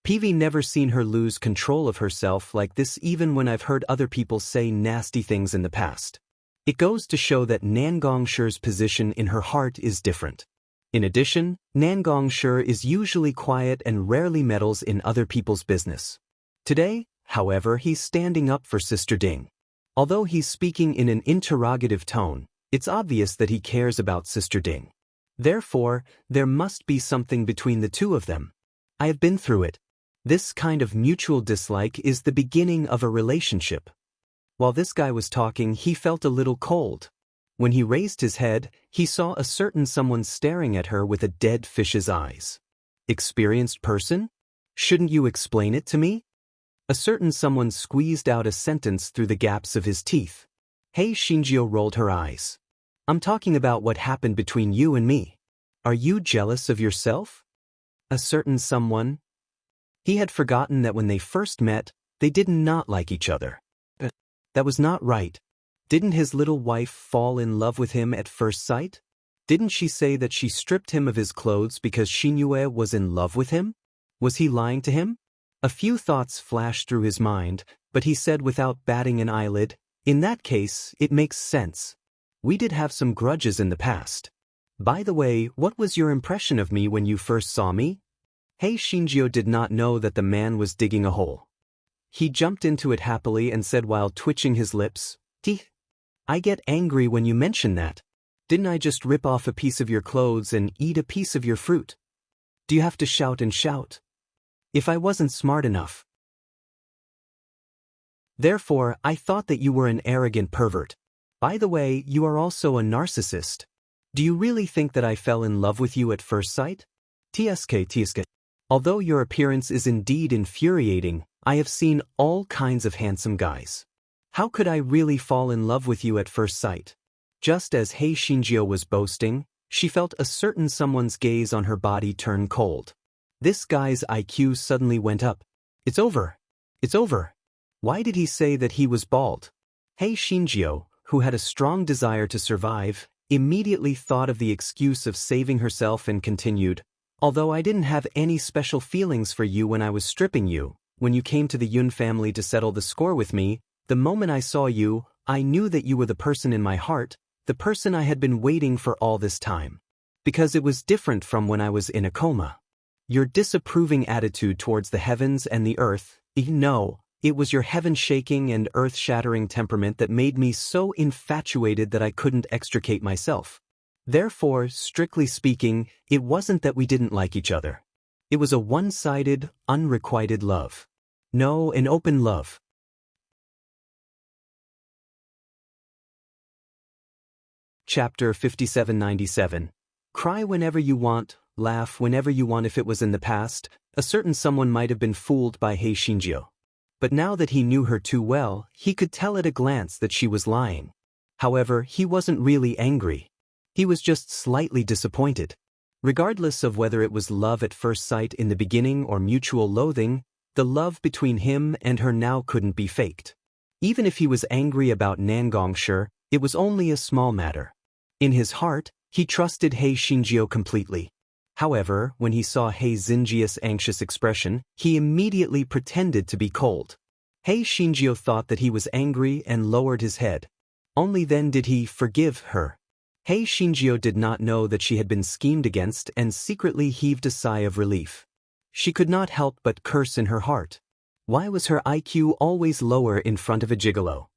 A: PV never seen her lose control of herself like this even when I've heard other people say nasty things in the past. It goes to show that Nangongshi's position in her heart is different. In addition, Nangongshi is usually quiet and rarely meddles in other people's business. Today, however, he's standing up for Sister Ding. Although he's speaking in an interrogative tone, it's obvious that he cares about Sister Ding. Therefore, there must be something between the two of them. I have been through it. This kind of mutual dislike is the beginning of a relationship. While this guy was talking, he felt a little cold. When he raised his head, he saw a certain someone staring at her with a dead fish's eyes. Experienced person? Shouldn't you explain it to me? A certain someone squeezed out a sentence through the gaps of his teeth. Hei Shinjio rolled her eyes. I'm talking about what happened between you and me. Are you jealous of yourself? A certain someone? He had forgotten that when they first met, they did not like each other. That was not right. Didn't his little wife fall in love with him at first sight? Didn't she say that she stripped him of his clothes because Shinue was in love with him? Was he lying to him? A few thoughts flashed through his mind, but he said without batting an eyelid, in that case, it makes sense. We did have some grudges in the past. By the way, what was your impression of me when you first saw me? Hei Shinjio did not know that the man was digging a hole. He jumped into it happily and said while twitching his lips, Teeth. I get angry when you mention that. Didn't I just rip off a piece of your clothes and eat a piece of your fruit? Do you have to shout and shout? If I wasn't smart enough. Therefore, I thought that you were an arrogant pervert. By the way, you are also a narcissist. Do you really think that I fell in love with you at first sight? TSK. Although your appearance is indeed infuriating, I have seen all kinds of handsome guys. How could I really fall in love with you at first sight? Just as Hei Shinjio was boasting, she felt a certain someone's gaze on her body turn cold. This guy's IQ suddenly went up. It's over. It's over. Why did he say that he was bald? Hei Shinjio, who had a strong desire to survive, immediately thought of the excuse of saving herself and continued, although I didn't have any special feelings for you when I was stripping you, when you came to the Yun family to settle the score with me, the moment I saw you, I knew that you were the person in my heart, the person I had been waiting for all this time. Because it was different from when I was in a coma. Your disapproving attitude towards the heavens and the earth, no, it was your heaven-shaking and earth-shattering temperament that made me so infatuated that I couldn't extricate myself. Therefore, strictly speaking, it wasn't that we didn't like each other. It was a one-sided, unrequited love. No, an open love. Chapter 5797. Cry whenever you want, laugh whenever you want. If it was in the past, a certain someone might have been fooled by Hei Shinjio. But now that he knew her too well, he could tell at a glance that she was lying. However, he wasn't really angry. He was just slightly disappointed. Regardless of whether it was love at first sight in the beginning or mutual loathing, the love between him and her now couldn't be faked. Even if he was angry about Nangongshi, it was only a small matter. In his heart, he trusted Hei Shinjio completely. However, when he saw Hei Xinjia's anxious expression, he immediately pretended to be cold. Hei Shinjio thought that he was angry and lowered his head. Only then did he forgive her. Hei Shinjio did not know that she had been schemed against and secretly heaved a sigh of relief. She could not help but curse in her heart. Why was her IQ always lower in front of a gigolo?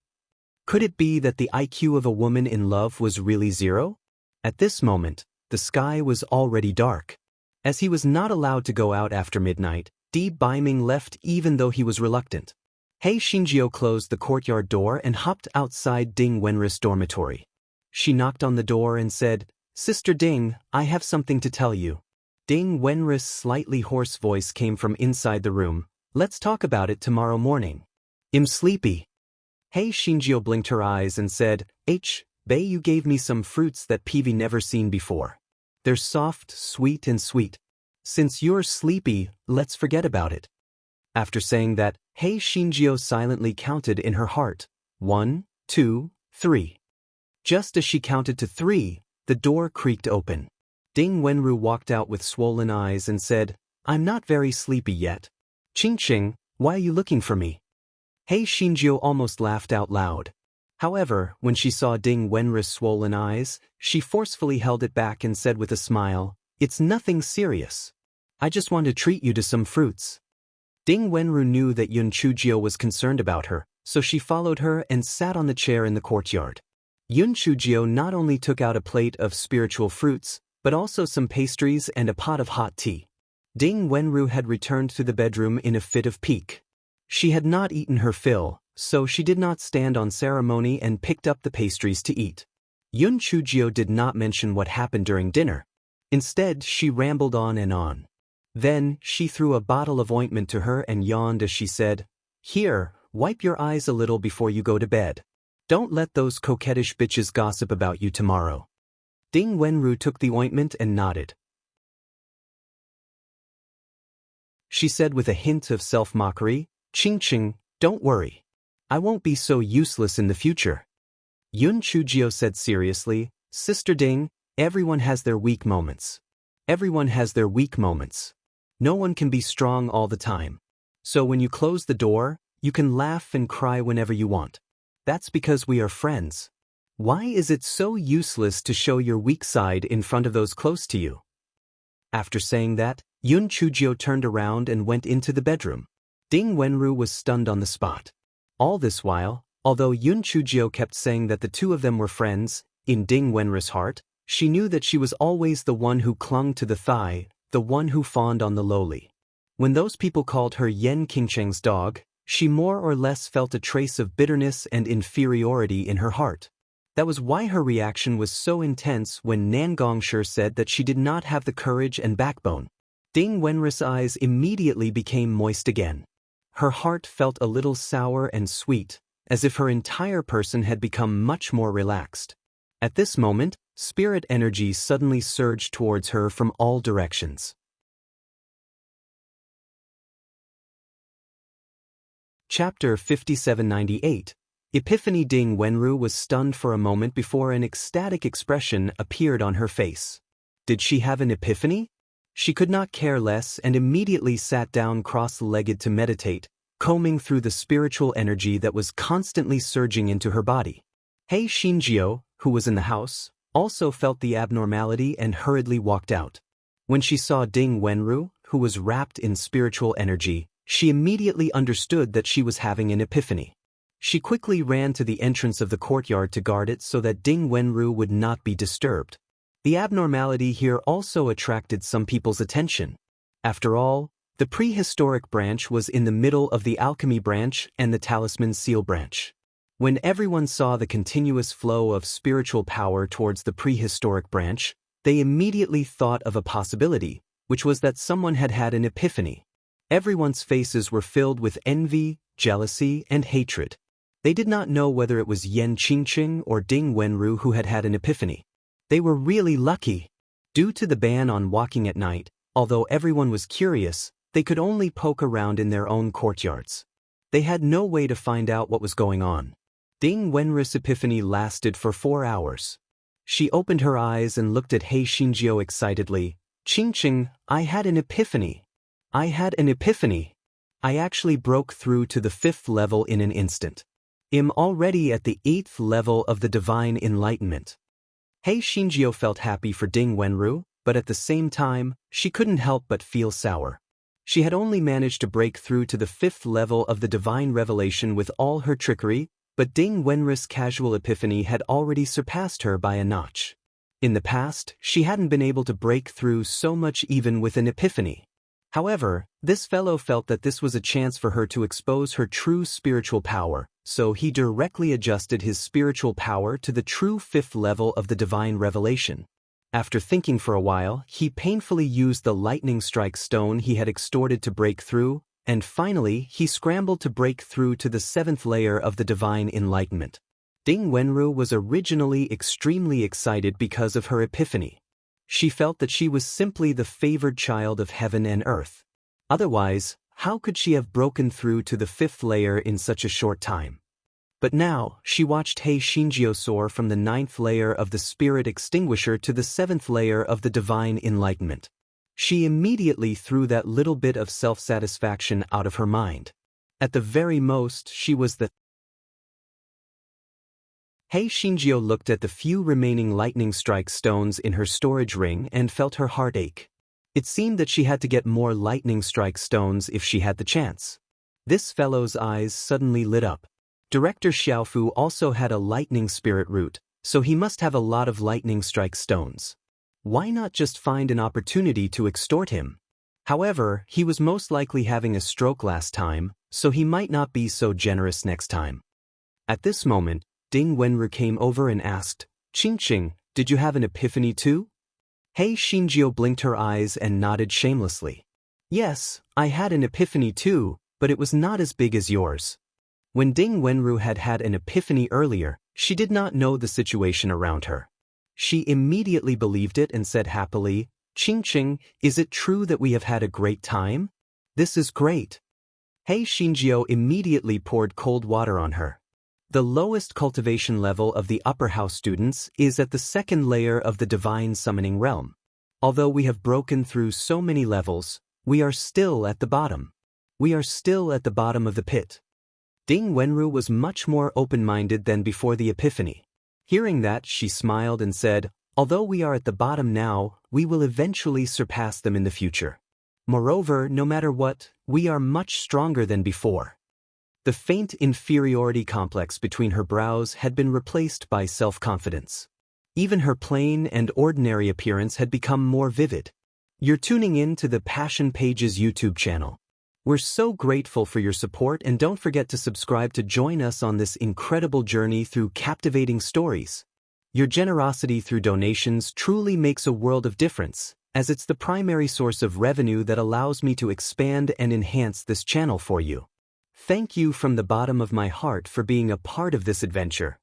A: Could it be that the IQ of a woman in love was really zero? At this moment, the sky was already dark. As he was not allowed to go out after midnight, Di Baiming left even though he was reluctant. Hei Shinjio closed the courtyard door and hopped outside Ding Wenris' dormitory. She knocked on the door and said, "Sister Ding, I have something to tell you." Ding Wenris' slightly hoarse voice came from inside the room. "Let's talk about it tomorrow morning. I'm sleepy." Hei Shinjio blinked her eyes and said, "Bei, you gave me some fruits that Peavy never seen before. They're soft, sweet and sweet. Since you're sleepy, let's forget about it." After saying that, Hei Shinjio silently counted in her heart. 1, 2, 3. Just as she counted to 3, the door creaked open. Ding Wenru walked out with swollen eyes and said, "I'm not very sleepy yet. Ching, why are you looking for me?" Hei Shinjio almost laughed out loud. However, when she saw Ding Wenris' swollen eyes, she forcefully held it back and said with a smile, "It's nothing serious. I just want to treat you to some fruits." Ding Wenru knew that Yun Chujio was concerned about her, so she followed her and sat on the chair in the courtyard. Yun Chujio not only took out a plate of spiritual fruits, but also some pastries and a pot of hot tea. Ding Wenru had returned to the bedroom in a fit of pique. She had not eaten her fill, so she did not stand on ceremony and picked up the pastries to eat. Yun Chujio did not mention what happened during dinner. Instead, she rambled on and on. Then, she threw a bottle of ointment to her and yawned as she said, "Here, wipe your eyes a little before you go to bed. Don't let those coquettish bitches gossip about you tomorrow." Ding Wenru took the ointment and nodded. She said with a hint of self-mockery, "Ching, don't worry. I won't be so useless in the future." Yun Chujio said seriously, "Sister Ding, everyone has their weak moments. Everyone has their weak moments. No one can be strong all the time. So when you close the door, you can laugh and cry whenever you want. That's because we are friends. Why is it so useless to show your weak side in front of those close to you?" After saying that, Yun Chujio turned around and went into the bedroom. Ding Wenru was stunned on the spot. All this while, although Yun Chujio kept saying that the two of them were friends, In Ding Wenru's heart, she knew that she was always the one who clung to the thigh, the one who fawned on the lowly. When those people called her Yan Qingcheng's dog, she more or less felt a trace of bitterness and inferiority in her heart. That was why her reaction was so intense when Nan Gongshi said that she did not have the courage and backbone. Ding Wenru's eyes immediately became moist again. Her heart felt a little sour and sweet, as if her entire person had become much more relaxed. At this moment, spirit energy suddenly surged towards her from all directions. Chapter 5798. Epiphany. Ding Wenru was stunned for a moment before an ecstatic expression appeared on her face. Did she have an epiphany? She could not care less and immediately sat down cross-legged to meditate, combing through the spiritual energy that was constantly surging into her body. Hei Xinjiu, who was in the house, also felt the abnormality and hurriedly walked out. When she saw Ding Wenru, who was wrapped in spiritual energy, she immediately understood that she was having an epiphany. She quickly ran to the entrance of the courtyard to guard it so that Ding Wenru would not be disturbed. The abnormality here also attracted some people's attention. After all, the prehistoric branch was in the middle of the alchemy branch and the talisman seal branch. When everyone saw the continuous flow of spiritual power towards the prehistoric branch, they immediately thought of a possibility, which was that someone had had an epiphany. Everyone's faces were filled with envy, jealousy, and hatred. They did not know whether it was Yan Qingcheng or Ding Wenru who had had an epiphany. They were really lucky. Due to the ban on walking at night, although everyone was curious, they could only poke around in their own courtyards. They had no way to find out what was going on. Ding Wenru's epiphany lasted for 4 hours. She opened her eyes and looked at Hei Xinjiu excitedly. Qingcheng, I had an epiphany. I had an epiphany. I actually broke through to the 5th level in an instant. I'm already at the 8th level of the divine enlightenment. Hei Xinjiu felt happy for Ding Wenru, but at the same time, she couldn't help but feel sour. She had only managed to break through to the 5th level of the divine revelation with all her trickery, but Ding Wenru's casual epiphany had already surpassed her by a notch. In the past, she hadn't been able to break through so much even with an epiphany. However, this fellow felt that this was a chance for her to expose her true spiritual power, so he directly adjusted his spiritual power to the true 5th level of the divine revelation. After thinking for a while, he painfully used the lightning strike stone he had extorted to break through, and finally he scrambled to break through to the 7th layer of the divine enlightenment. Ding Wenru was originally extremely excited because of her epiphany. She felt that she was simply the favored child of heaven and earth. Otherwise, how could she have broken through to the 5th layer in such a short time? But now, she watched Hei Xinjiu soar from the 9th layer of the spirit extinguisher to the 7th layer of the divine enlightenment. She immediately threw that little bit of self-satisfaction out of her mind. At the very most, she was the Hei Xinjiu looked at the few remaining lightning strike stones in her storage ring and felt her heart ache. It seemed that she had to get more lightning strike stones if she had the chance. This fellow's eyes suddenly lit up. Director Xiaofu also had a lightning spirit root, so he must have a lot of lightning strike stones. Why not just find an opportunity to extort him? However, he was most likely having a stroke last time, so he might not be so generous next time. At this moment, Ding Wenru came over and asked, Qingcheng, did you have an epiphany too? Hei Xinjiu blinked her eyes and nodded shamelessly. Yes, I had an epiphany too, but it was not as big as yours. When Ding Wenru had had an epiphany earlier, she did not know the situation around her. She immediately believed it and said happily, Qingcheng, is it true that we have had a great time? This is great. Hei Xinjiu immediately poured cold water on her. The lowest cultivation level of the upper house students is at the 2nd layer of the divine summoning realm. Although we have broken through so many levels, we are still at the bottom. We are still at the bottom of the pit. Ding Wenru was much more open-minded than before the epiphany. Hearing that, she smiled and said, although we are at the bottom now, we will eventually surpass them in the future. Moreover, no matter what, we are much stronger than before. The faint inferiority complex between her brows had been replaced by self-confidence. Even her plain and ordinary appearance had become more vivid. You're tuning in to the Passion Pages YouTube channel. We're so grateful for your support, and don't forget to subscribe to join us on this incredible journey through captivating stories. Your generosity through donations truly makes a world of difference, as it's the primary source of revenue that allows me to expand and enhance this channel for you. Thank you from the bottom of my heart for being a part of this adventure.